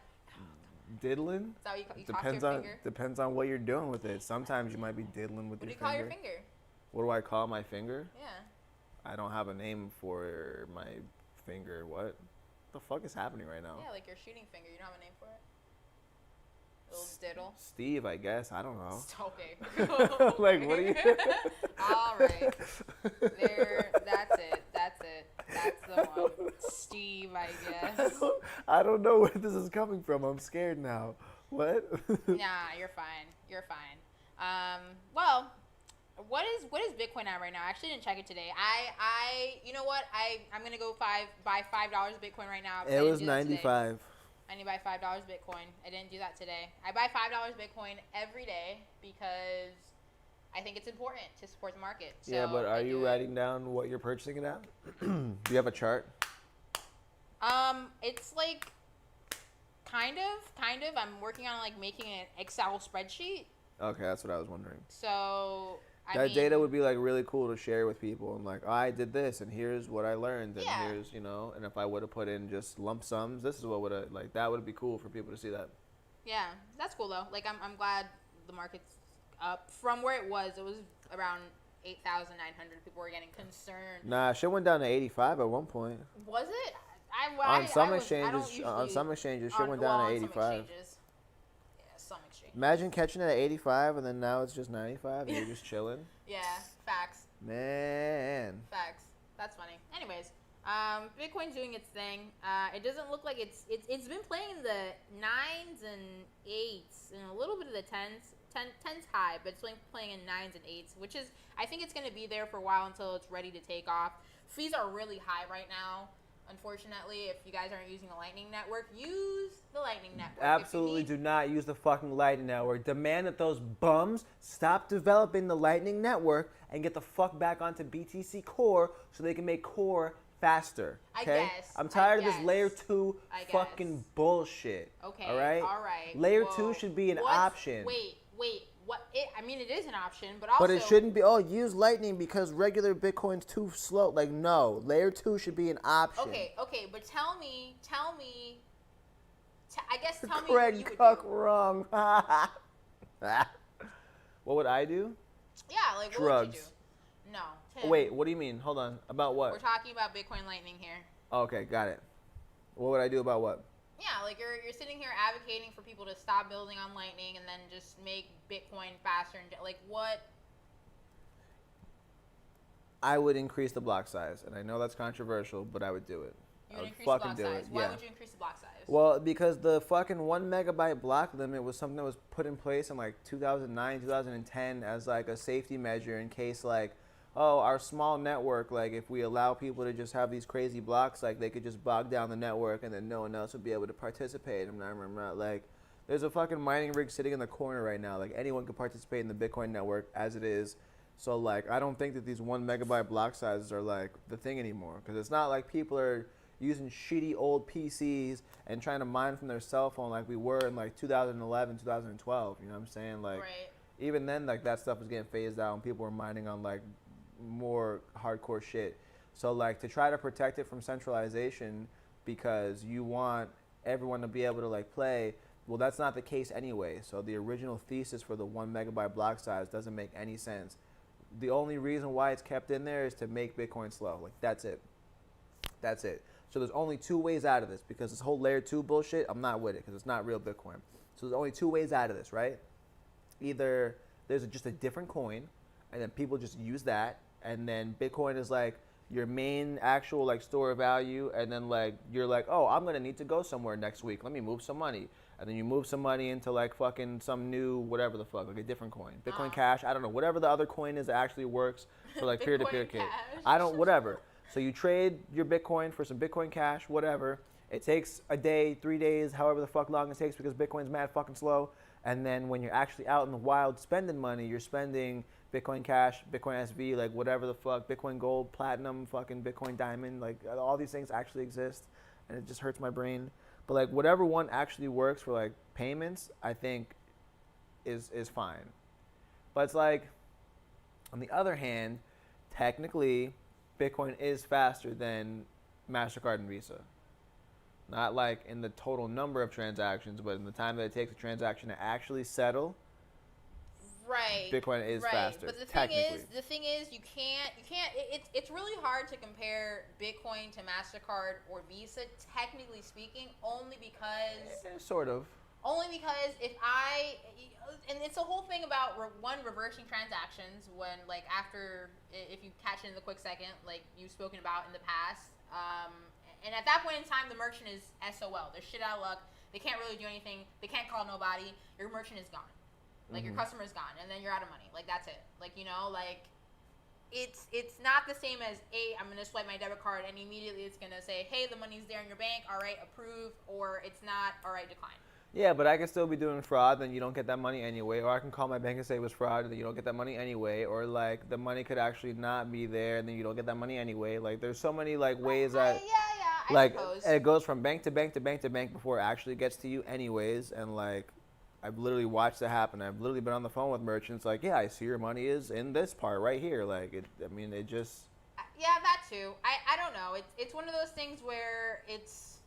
Diddling? Is that what you Depends toss on your finger? depends on what you're doing with it. Sometimes you might be diddling with What do your you call finger. your finger? What do I call my finger? Yeah. I don't have a name for my finger. What the fuck is happening right now? Yeah, like your shooting finger. You don't have a name for it? Little diddle. Steve, I guess. I don't know. Okay. Like, what are you? All right. There. That's it. That's it. That's the one. Steve, I guess. I don't know where this is coming from. I'm scared now. What? Nah, you're fine. You're fine. Well, what is Bitcoin at right now? I actually didn't check it today. You know what? I'm gonna go buy $5 Bitcoin right now. It was 95. I need to buy $5 Bitcoin. I didn't do that today. I buy $5 Bitcoin every day because I think it's important to support the market. So Yeah, but are you writing down what you're purchasing it at? Do you have a chart? It's like kind of. I'm working on like making an Excel spreadsheet. Okay, that's what I was wondering. So That data would be like really cool to share with people. And like, I did this, and here's what I learned, and Yeah. here's and if I would have put in just lump sums, this is what would have like that would be cool for people to see that. Yeah, that's cool though. Like I'm glad the market's up from where it was. It was around 8,900. People were getting concerned. Nah, shit went down to 85 at one point. Was it? On some exchanges, shit went down to 85. Yeah, some exchanges. Imagine catching it at 85 and then now it's just 95 and you're just chilling. Yeah, facts. Man. Facts. That's funny. Anyways, Bitcoin's doing its thing. It doesn't look like it's been playing in the 9s and 8s and a little bit of the 10s. 10's high, but it's playing in 9s and 8s, which is, I think it's going to be there for a while until it's ready to take off. Fees are really high right now. Unfortunately, if you guys aren't using the Lightning Network, use the Lightning Network. Absolutely do not use the fucking Lightning Network. Demand that those bums stop developing the Lightning Network and get the fuck back onto BTC Core so they can make Core faster. Okay? I'm tired of this layer 2 fucking bullshit. Okay. All right? All right. Layer 2 should be an option. Wait. What? I mean, it is an option, but also. But it shouldn't be. Oh, use Lightning because regular Bitcoin's too slow. Like, no, layer 2 should be an option. Okay, but tell me. I guess tell me what Craig you would Cook do. wrong. What would I do? Yeah, like what Drugs. would you do? No. Tim, Wait, what do you mean? Hold on. About what? We're talking about Bitcoin Lightning here. Okay, got it. What would I do about what? Yeah, like you're sitting here advocating for people to stop building on Lightning and then just make Bitcoin faster and like what? I would increase the block size, and I know that's controversial, but I would do it. You I would would increase the fucking block do size. it. Why Yeah. would you increase the block size? Well, because the fucking 1 megabyte block limit was something that was put in place in like 2009, 2010 as like a safety measure in case like, oh, our small network, like if we allow people to just have these crazy blocks, like they could just bog down the network and then no one else would be able to participate. Like, there's a fucking mining rig sitting in the corner right now. Like anyone could participate in the Bitcoin network as it is. So like, I don't think that these 1 megabyte block sizes are like the thing anymore because it's not like people are using shitty old PCs and trying to mine from their cell phone like we were in like 2011, 2012. You know what I'm saying? Like, right. even then, like that stuff was getting phased out and people were mining on like more hardcore shit. So like to try to protect it from centralization because you want everyone to be able to like play, well, that's not the case anyway. So the original thesis for the 1 megabyte block size doesn't make any sense. The only reason why it's kept in there is to make Bitcoin slow. Like that's it. That's it. So there's only 2 ways out of this because this whole layer 2 bullshit, I'm not with it because it's not real Bitcoin. So there's only 2 ways out of this, right? Either there's just a different coin and then people just use that and then Bitcoin is like your main actual like store of value and then like you're like, oh, I'm going to need to go somewhere next week. Let me move some money. And then you move some money into like fucking some new whatever the fuck, like a different coin. Bitcoin Cash, I don't know, whatever the other coin is that actually works for like peer-to-peer Bitcoin kit. Cash. I don't, whatever. So you trade your Bitcoin for some Bitcoin Cash, whatever. It takes a day, 3 days, however the fuck long it takes because Bitcoin's mad fucking slow. And then when you're actually out in the wild spending money, you're spending Bitcoin Cash, Bitcoin SV, like whatever the fuck, Bitcoin Gold, Platinum, fucking Bitcoin Diamond, like all these things actually exist. And it just hurts my brain. But like whatever one actually works for like payments, I think is fine. But it's like On the other hand, technically, Bitcoin is faster than MasterCard and Visa. Not like in the total number of transactions, but in the time that it takes a transaction to actually settle, Right. Bitcoin is right. faster. But the technically. thing is, you can't. It's really hard to compare Bitcoin to Mastercard or Visa, technically speaking, only because Sort of. if I, and it's a whole thing about reversing transactions when like after if you catch it in the quick second, like you've spoken about in the past. And at that point in time, the merchant is SOL. They're shit out of luck. They can't really do anything. They can't call nobody. Your merchant is gone. Like your customer is gone, and then you're out of money. Like that's it. Like it's not the same as I'm gonna swipe my debit card and immediately it's gonna say, hey, the money's there in your bank. All right, approve, or it's not. All right, decline. Yeah, but I can still be doing fraud, then you don't get that money anyway. Or I can call my bank and say it was fraud, and then you don't get that money anyway. Or like the money could actually not be there, and then you don't get that money anyway. Like there's so many like ways that I suppose. it goes from bank to bank to bank to bank before it actually gets to you anyways. And like I've literally watched it happen. I've literally been on the phone with merchants like, yeah, I see your money is in this part right here. Like it just. Yeah, that too. I don't know. It's one of those things where it's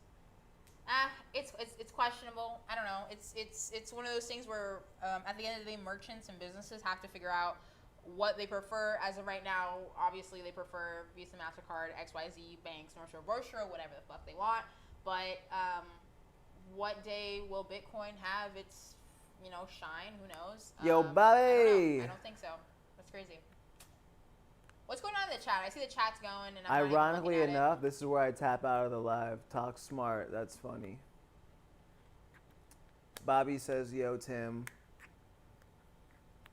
questionable. I don't know. It's one of those things where at the end of the day, merchants and businesses have to figure out what they prefer. As of right now, obviously they prefer Visa, Mastercard, XYZ banks, North Shore, Bostro, whatever the fuck they want. But what day will Bitcoin have its shine? Who knows? Yo, buddy. I don't think so. That's crazy. What's going on in the chat? I see the chat's going, and ironically enough, this is where I tap out of the live. Talk smart. That's funny. Bobby says, yo, Tim.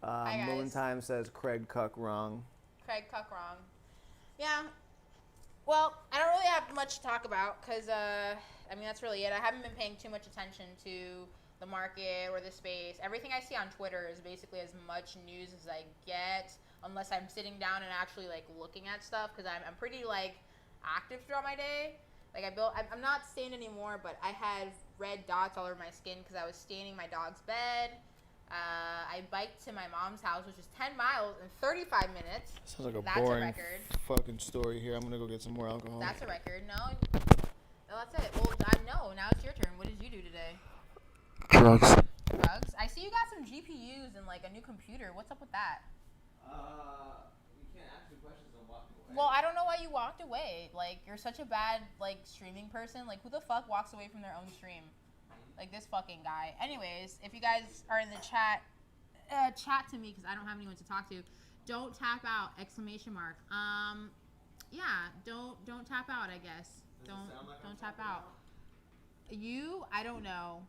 Moon Time says, Craig Cuck wrong. Craig Cuck wrong. Yeah. Well, I don't really have much to talk about because, that's really it. I haven't been paying too much attention to the market or the space. Everything I see on Twitter is basically as much news as I get, unless I'm sitting down and actually like looking at stuff because I'm pretty like active throughout my day. Like I'm not stained anymore, but I had red dots all over my skin because I was staining my dog's bed. I biked to my mom's house, which is 10 miles in 35 minutes. Sounds like That's boring a record. fucking story here. I'm gonna go get some more alcohol. That's a record. No, that's it. Well, no. Now it's your turn. What did you do today? Drugs. Drugs. I see you got some GPUs and like a new computer. What's up with that? You can't ask me questions on walking away. Well, I don't know why you walked away. Like, you're such a bad, like, streaming person. Like, who the fuck walks away from their own stream? Like, this fucking guy. Anyways, if you guys are in the chat, chat to me because I don't have anyone to talk to. Don't tap out! ! Yeah, don't tap out, I guess. Don't tap out. I don't know.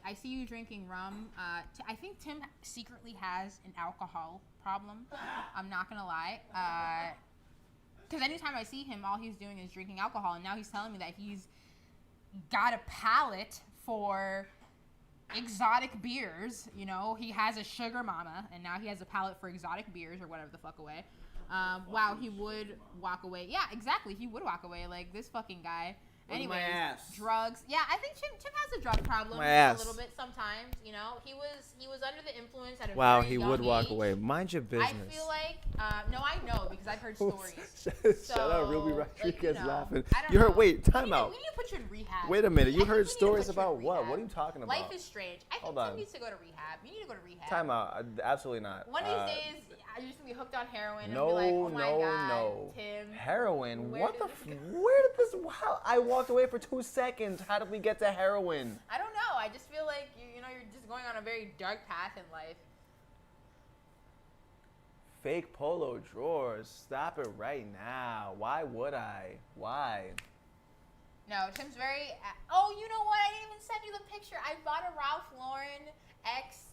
I see you drinking rum. I think Tim secretly has an alcohol problem. I'm not gonna lie. Because anytime I see him, all he's doing is drinking alcohol, and now he's telling me that he's got a palate for exotic beers. He has a sugar mama, and now he has a palate for exotic beers or whatever the fuck away. Wow, he would walk away. Yeah, exactly. He would walk away. Like this fucking guy. Anyways, drugs. Yeah, I think Tim has a drug problem a little bit sometimes. He was under the influence at a very he young would walk age. away. Mind your business. I feel like no, I know because I've heard stories. Shout out Ruby Rodriguez laughing. I don't You heard? know. Wait, time out. We need to put you in rehab. Wait a minute. You I think heard we need to stories put you in about what? rehab. What are you talking about? Life is strange. I think Hold Tim on. needs to go to rehab. You need to go to rehab. Time out. Absolutely not. One of these days, you're just gonna be hooked on heroin No, and be like, oh my god, no. Tim. Heroin? Where What did the? Where did this? How? I walked away for 2 seconds. How did we get to heroin? I don't know. I just feel like you're just going on a very dark path in life. Fake polo drawers. Stop it right now. Why would I? Why? No, Tim's very. Oh, you know what? I didn't even send you the picture. I bought a Ralph Lauren X,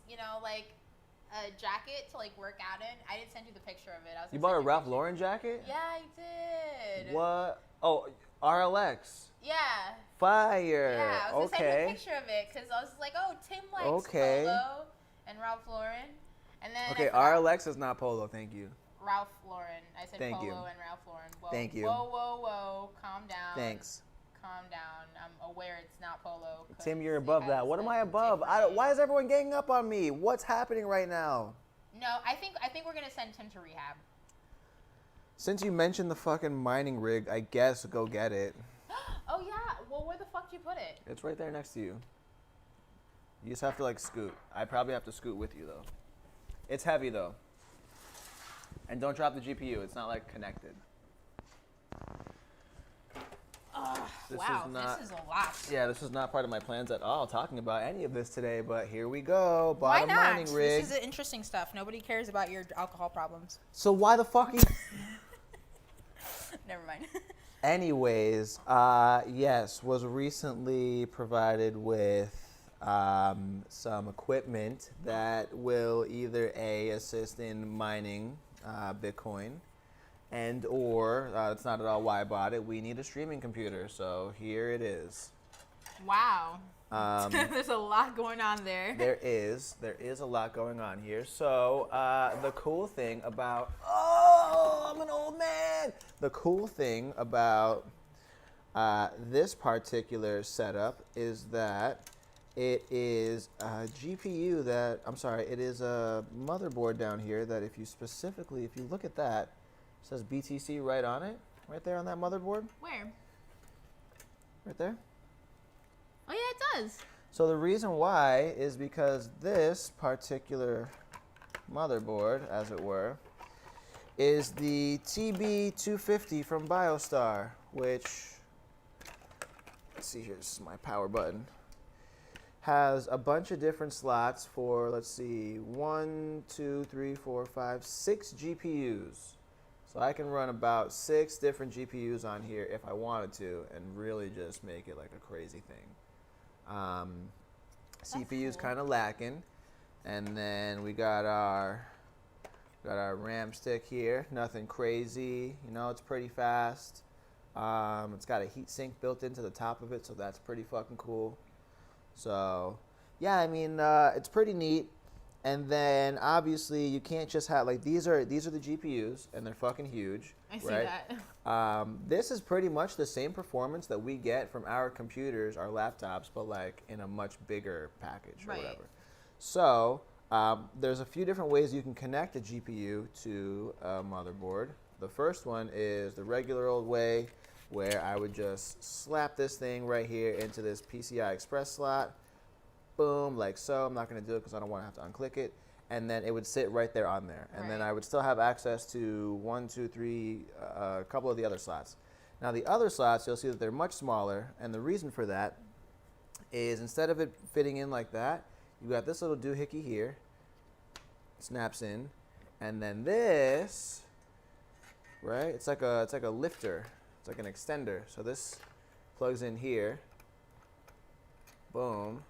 a jacket to work out in. I didn't send you the picture of it. You bought a Ralph Lauren jacket? Yeah, I did. What? Oh, RLX. Yeah. Fire. Yeah, I was gonna send you okay. a picture of it because I was like, oh, Tim likes Okay. Polo and Ralph Lauren, and then Okay, I forgot RLX is not polo. Thank you. Ralph Lauren. I said Thank Polo you. and Ralph Lauren. Whoa, Thank you. Whoa. Calm down. Thanks. Calm down. I'm aware it's not Polo. 'cause Tim, you're it above has that. What am a I above? different Why name. is everyone ganging up on me? What's happening right now? No, I think we're gonna send Tim to rehab. Since you mentioned the fucking mining rig, I guess go get it. Oh yeah. Well, where the fuck did you put it? It's right there next to you. You just have to like scoot. I probably have to scoot with you though. It's heavy though. And don't drop the GPU. It's not like connected. This is a lot. Yeah, this is not part of my plans at all, talking about any of this today, but here we go. Why Bought a not? mining rig. This is interesting stuff. Nobody cares about your alcohol problems. So why the fuck? Never mind. Anyways, yes, was recently provided with some equipment that will either A, assist in mining Bitcoin, and or, it's not at all why I bought it, we need a streaming computer, so here it is. Wow. There's a lot going on there. There is a lot going on here. So the cool thing about, oh, I'm an old man. The cool thing about this particular setup is that it is a GPU that, I'm sorry, it is a motherboard down here that if you look at that, it says BTC right on it, right there on that motherboard. Where? Right there. Oh yeah, it does. So the reason why is because this particular motherboard, as it were, is the TB250 from BioStar, which, let's see here, this is my power button, has a bunch of different slots for, let's see, 1, 2, 3, 4, 5, 6 GPUs. So I can run about 6 different GPUs on here if I wanted to and really just make it like a crazy thing. CPU's kind of lacking, and then we got our RAM stick here. Nothing crazy, you know. It's pretty fast. It's got a heat sink built into the top of it, so that's pretty fucking cool. So yeah, I mean, it's pretty neat. And then obviously you can't just have like these are the GPUs and they're fucking huge. I see right? that. This is pretty much the same performance that we get from our computers, our laptops, but like in a much bigger package or whatever. So there's a few different ways you can connect a GPU to a motherboard. The first one is the regular old way, where I would just slap this thing right here into this PCI Express slot. Boom, like so. I'm not going to do it because I don't want to have to unclick it. And then it would sit right there on there. And then I would still have access to 1, 2, 3, a couple of the other slots. Now the other slots, you'll see that they're much smaller. And the reason for that is instead of it fitting in like that, you got this little doohickey here. Snaps in. And then this, right? It's like a lifter. It's like an extender. So this plugs in here. Boom.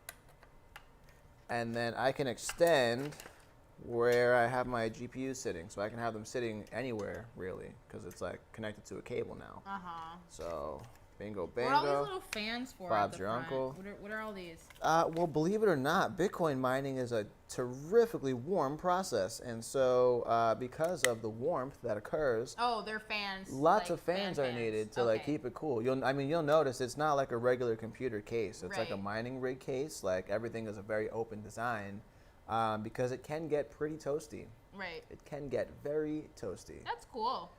And then I can extend where I have my GPU sitting. So I can have them sitting anywhere, really, because it's like connected to a cable now. Uh-huh. So, bingo, bango. What are all these little fans for? Bob's your uncle. What are all these? Well, believe it or not, Bitcoin mining is a terrifically warm process. And so because of the warmth that occurs, oh, they're fans. lots like of fans are needed to okay. like keep it cool. You'll notice it's not like a regular computer case. It's like a mining rig case. Like everything is a very open design because it can get pretty toasty. Right. It can get very toasty. That's cool.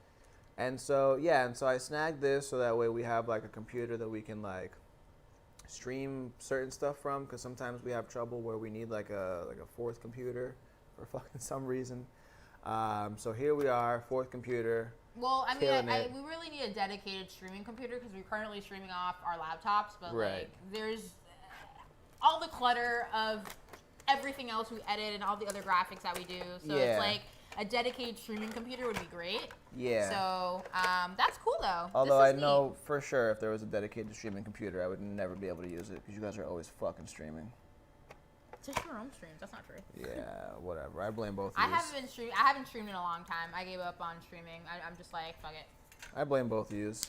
And so yeah, and so I snagged this so that way we have like a computer that we can like stream certain stuff from, because sometimes we have trouble where we need like a fourth computer for fucking some reason. So here we are, fourth computer. Well, I mean, we really need a dedicated streaming computer because we're currently streaming off our laptops, but like there's all the clutter of everything else we edit and all the other graphics that we do. So it's like a dedicated streaming computer would be great. Yeah. So that's cool though. Although I know for sure if there was a dedicated streaming computer, I would never be able to use it because you guys are always fucking streaming. Just your own streams. That's not true. Yeah, whatever. I blame both of you. I haven't streamed in a long time. I gave up on streaming. I'm just like, fuck it. I blame both of yous.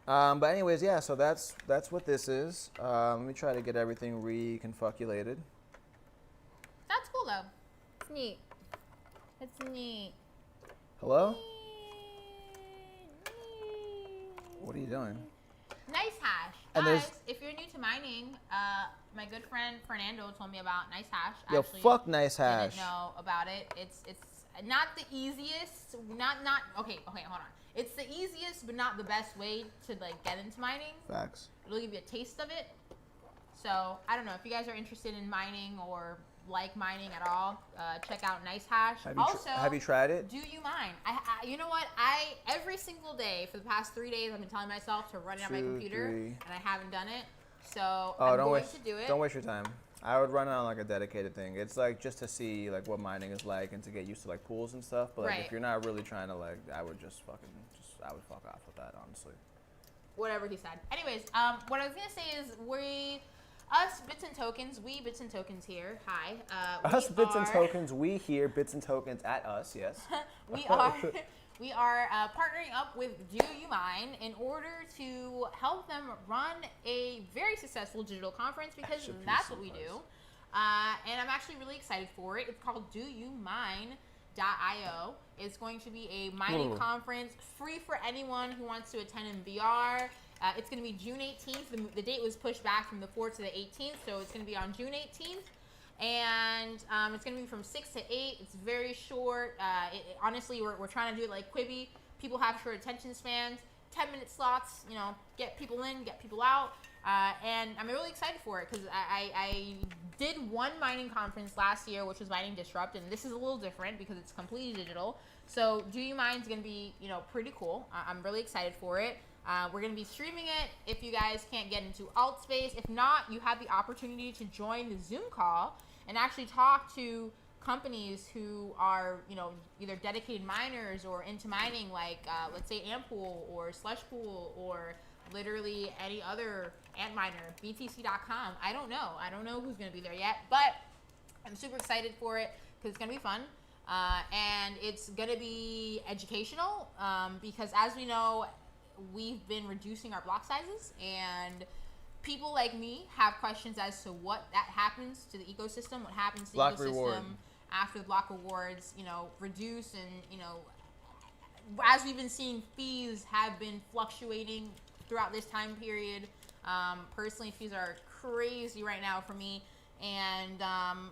But anyways, yeah. So that's what this is. Let me try to get everything reconfigurated. That's cool though. It's neat. It's neat. Hello? What are you doing? Nice hash. And Guys, if you're new to mining, my good friend Fernando told me about Nice Hash. Yo, Actually, fuck Nice Hash. didn't know about it. It's not the easiest. Not okay. Hold on. It's the easiest, but not the best way to like get into mining. Facts. It'll give you a taste of it. So I don't know if you guys are interested in mining or like mining at all. Check out Nice Hash. Have you tried it? Do you mind? You know what? Every single day for the past 3 days, I've been telling myself to run it on my 2, computer, 3. and I haven't done it. So Oh, I'm don't going waste. to do it. Don't waste your time. I would run it on like a dedicated thing. It's like just to see like what mining is like and to get used to like pools and stuff. But like, Right. if you're not really trying to like, I would I would fuck off with that, honestly. Whatever he said. Anyways, what I was gonna say is us Bits and Tokens, we Bits and Tokens here. Hi. Us Bits and Tokens, we here, Bits and Tokens at us, yes. we are partnering up with Do You Mine in order to help them run a very successful digital conference because should be that's so what we nice. do. And I'm actually really excited for it. It's called DoYouMine.io. It's going to be a mining conference free for anyone who wants to attend in VR. It's going to be June 18th. The date was pushed back from the 4th to the 18th, so it's going to be on June 18th. And it's going to be from 6 to 8. It's very short. Honestly, we're trying to do it like Quibi. People have short attention spans. 10-minute slots, get people in, get people out. And I'm really excited for it because I did one mining conference last year, which was Mining Disrupt, and this is a little different because it's completely digital. So Do You Mine is going to be, pretty cool. I'm really excited for it. We're going to be streaming it if you guys can't get into Altspace. If not, you have the opportunity to join the Zoom call and actually talk to companies who are, either dedicated miners or into mining, like let's say Ampool or Slushpool or literally any other ant miner, BTC.com. I don't know who's going to be there yet, but I'm super excited for it because it's going to be fun. And it's going to be educational because as we know, we've been reducing our block sizes and people like me have questions as to what that happens to the ecosystem, what happens to the Block ecosystem reward. after the block rewards, reduce and, as we've been seeing, fees have been fluctuating throughout this time period. Personally, fees are crazy right now for me. And,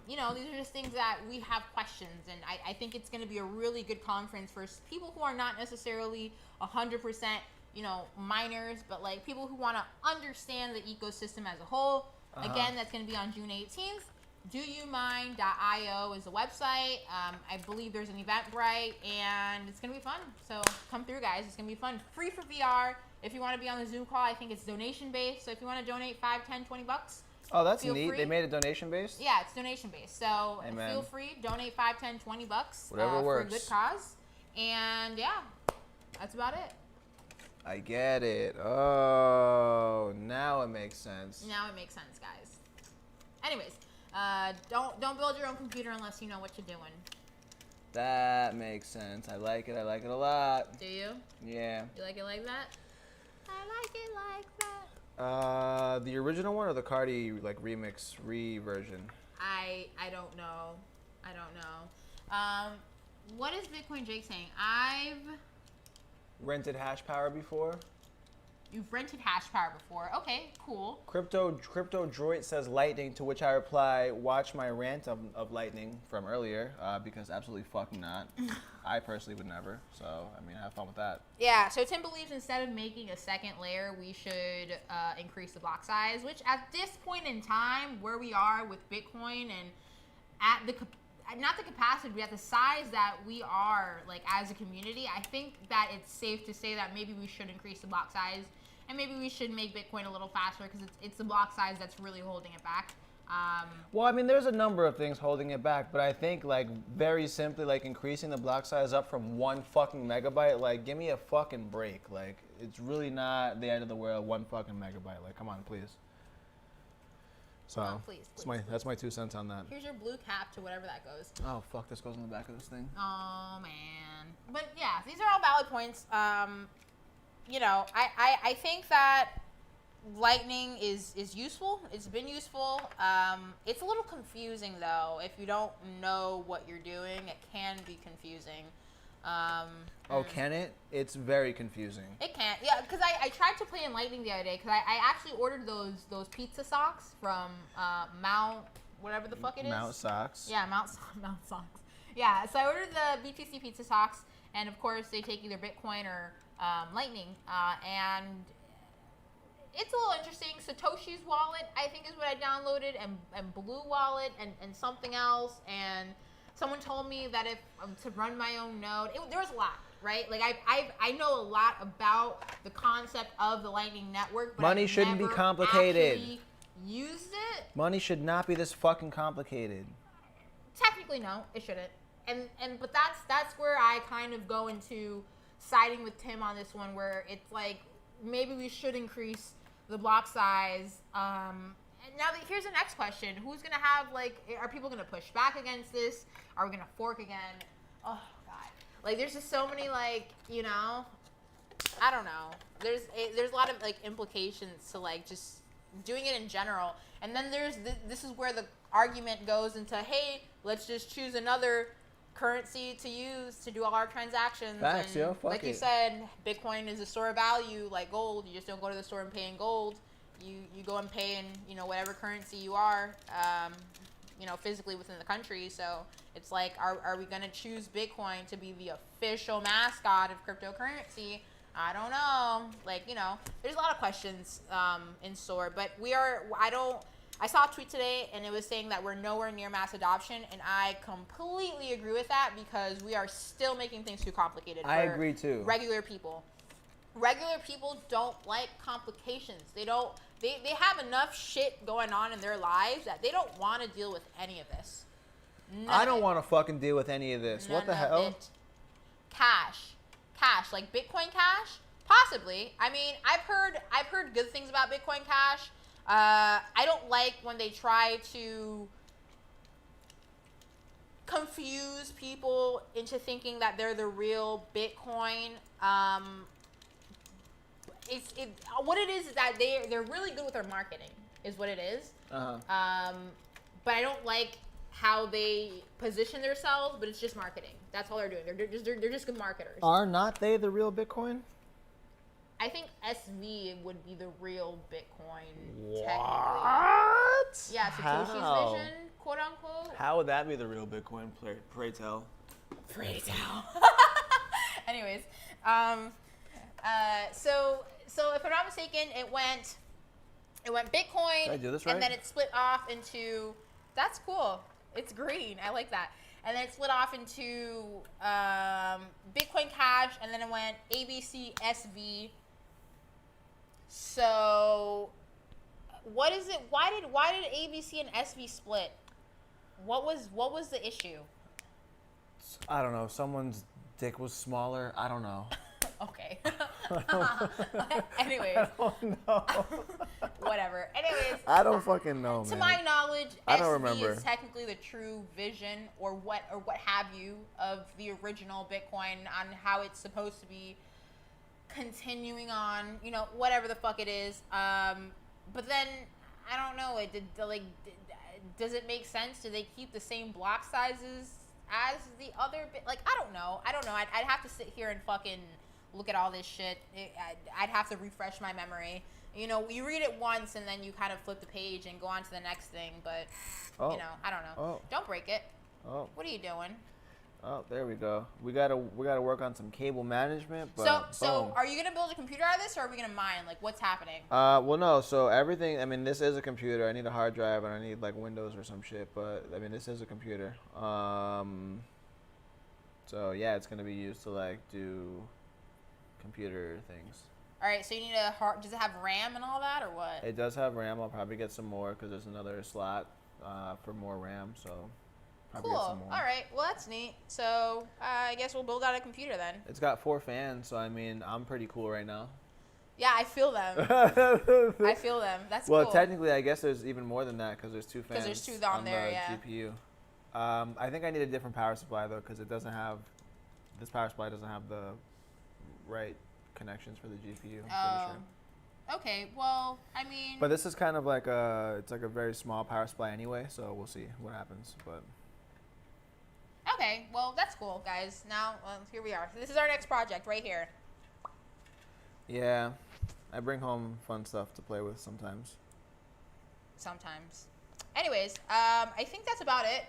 these are just things that we have questions. And I think it's going to be a really good conference for people who are not necessarily 100%, miners, but like people who want to understand the ecosystem as a whole. Again, that's going to be on June 18th. DoYouMine.io is the website. I believe there's an Eventbrite, and it's going to be fun. So come through, guys. It's going to be fun. Free for VR. If you want to be on the Zoom call, I think it's donation-based. So if you want to donate $5, $10, $20, Oh, that's feel neat. free. They made it donation based? Yeah, it's donation-based. So Amen. feel free. Donate $5, $10, $20 Whatever for a works. good cause. And, yeah, that's about it. I get it. Oh, now it makes sense. Now it makes sense, guys. Anyways, don't build your own computer unless you know what you're doing. That makes sense. I like it. I like it a lot. Do you? Yeah. You like it like that? I like it like that. The original one or the Cardi like remix version? I don't know. What is Bitcoin Jake saying? Rented hash power before? You've rented hash power before. Okay, cool. Crypto Droid says Lightning, to which I reply, watch my rant of Lightning from earlier, because absolutely fucking not. I personally would never. So, I mean, have fun with that. Yeah, so Tim believes instead of making a second layer, we should increase the block size, which at this point in time, where we are with Bitcoin and at the not the capacity, but at the size that we are, like, as a community, I think that it's safe to say that maybe we should increase the block size, and maybe we should make Bitcoin a little faster, because it's the block size that's really holding it back. Well, I mean, there's a number of things holding it back, but I think, like, very simply, like, increasing the block size up from 1 fucking megabyte, like, give me a fucking break. Like, it's really not the end of the world, 1 fucking megabyte. Like, come on, please. So, Oh, please, that's my 2 cents on that. Here's your blue cap to whatever that goes. Oh, fuck, this goes on the back of this thing. Oh, man. But, yeah, these are all valid points. I think that Lightning is useful. It's been useful. It's a little confusing, though. If you don't know what you're doing, it can be confusing. Oh, can it? It's very confusing. It can't. Yeah, because I tried to play in Lightning the other day because I actually ordered those pizza socks from Mount, whatever the fuck it is. Mount Socks. Yeah, Mount Socks. Yeah, so I ordered the BTC pizza socks, and of course they take either Bitcoin or Lightning, and it's a little interesting. Satoshi's wallet, I think, is what I downloaded, and Blue Wallet, and something else, and someone told me that if to run my own node, there was a lot, right? Like I know a lot about the concept of the Lightning Network, but Money I've shouldn't be never complicated. actually used it. Money should not be this fucking complicated. Technically, no, it shouldn't. But that's where I kind of go into siding with Tim on this one, where it's like maybe we should increase the block size. And now here's the next question: who's gonna have are people gonna push back against this? Are we gonna fork again? Oh God! There's just so many I don't know. There's a lot of implications to just doing it in general, and then this is where the argument goes into, hey, let's just choose another currency to use to do all our transactions. Facts, and yo, fuck you it. said, Bitcoin is a store of value like gold. You just don't go to the store and pay in gold. You go and pay in whatever currency you are, physically within the country. So it's like, are we gonna choose Bitcoin to be the official mascot of cryptocurrency? I don't know. There's a lot of questions in store, but I saw a tweet today, and it was saying that we're nowhere near mass adoption, and I completely agree with that because we are still making things too complicated I for agree too. regular people. Regular people don't like complications. They have enough shit going on in their lives that they don't want to deal with any of this. I don't want to fucking deal with any of this. What the hell? Cash, like Bitcoin Cash, possibly. I mean, I've heard good things about Bitcoin Cash. I don't like when they try to confuse people into thinking that they're the real Bitcoin. What it is that they're really good with their marketing, is what it is. Uh-huh. But I don't like how they position themselves. But it's just marketing. That's all they're doing. They're just good marketers. Are not they the real Bitcoin? I think SV would be the real Bitcoin. What? Technically. Yeah, Satoshi's vision, quote unquote. How would that be the real Bitcoin? Pray tell. Pray tell. Anyways, so if I'm not mistaken, it went Bitcoin. Did I do this right? And then it split off into. That's cool. It's green. I like that. And then it split off into Bitcoin Cash, and then it went ABC SV. So, what is it? Why did ABC and SV split? What was the issue? I don't know. Someone's dick was smaller. I don't know. Okay. Anyways. I don't know. Whatever. Anyways. I don't fucking know, To man. my knowledge, I don't SV remember. is technically the true vision or what have you of the original Bitcoin on how it's supposed to be continuing on, whatever the fuck it is. But then I don't know. Does it make sense? Do they keep the same block sizes as the other bit? I don't know. I'd have to sit here and fucking look at all this shit. I'd have to refresh my memory. You read it once and then you kind of flip the page and go on to the next thing. But I don't know. Oh. Don't break it. Oh. What are you doing? Oh, there we go. We gotta work on some cable management. But So boom. are you gonna build a computer out of this, or are we gonna mine? What's happening? Well, no. So everything. I mean, this is a computer. I need a hard drive and I need Windows or some shit. But I mean, this is a computer. So yeah, it's gonna be used to do computer things. All right. So you need a hard. Does it have RAM and all that, or what? It does have RAM. I'll probably get some more because there's another slot for more RAM. So probably Cool. get some more. All right. Well, that's neat. So I guess we'll build out a computer then. It's got 4 fans, so I mean, I'm pretty cool right now. Yeah, I feel them. I feel them. That's Well, cool. technically, I guess there's even more than that because there's 2 fans. 'Cause there's 2 on there, the yeah. GPU. I think I need a different power supply though, because this power supply doesn't have the right connections for the GPU. I'm pretty sure. Okay. Well, I mean. But this is kind of it's like a very small power supply anyway, so we'll see what happens. But Okay, well, that's cool, guys. Now, here we are. This is our next project right here. Yeah, I bring home fun stuff to play with sometimes. Sometimes. Anyways, I think that's about it.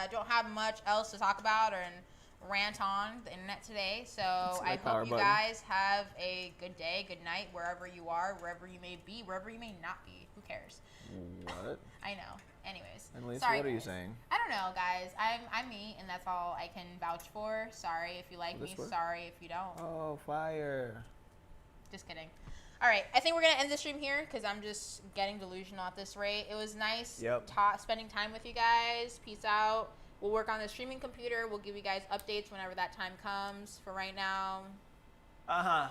Don't have much else to talk about or rant on the internet today. So I hope you guys have a good day, good night, wherever you are, wherever you may be, wherever you may not be. Who cares? What? I know. Anyways. Annalise, sorry, what are you guys. saying? I don't know, guys. I'm me, and that's all I can vouch for. Sorry if you like me. Sorry if you don't. Oh, fire. Just kidding. All right, I think we're going to end the stream here because I'm just getting delusional at this rate. It was nice spending time with you guys. Peace out. We'll work on the streaming computer. We'll give you guys updates whenever that time comes. For right now. Uh-huh.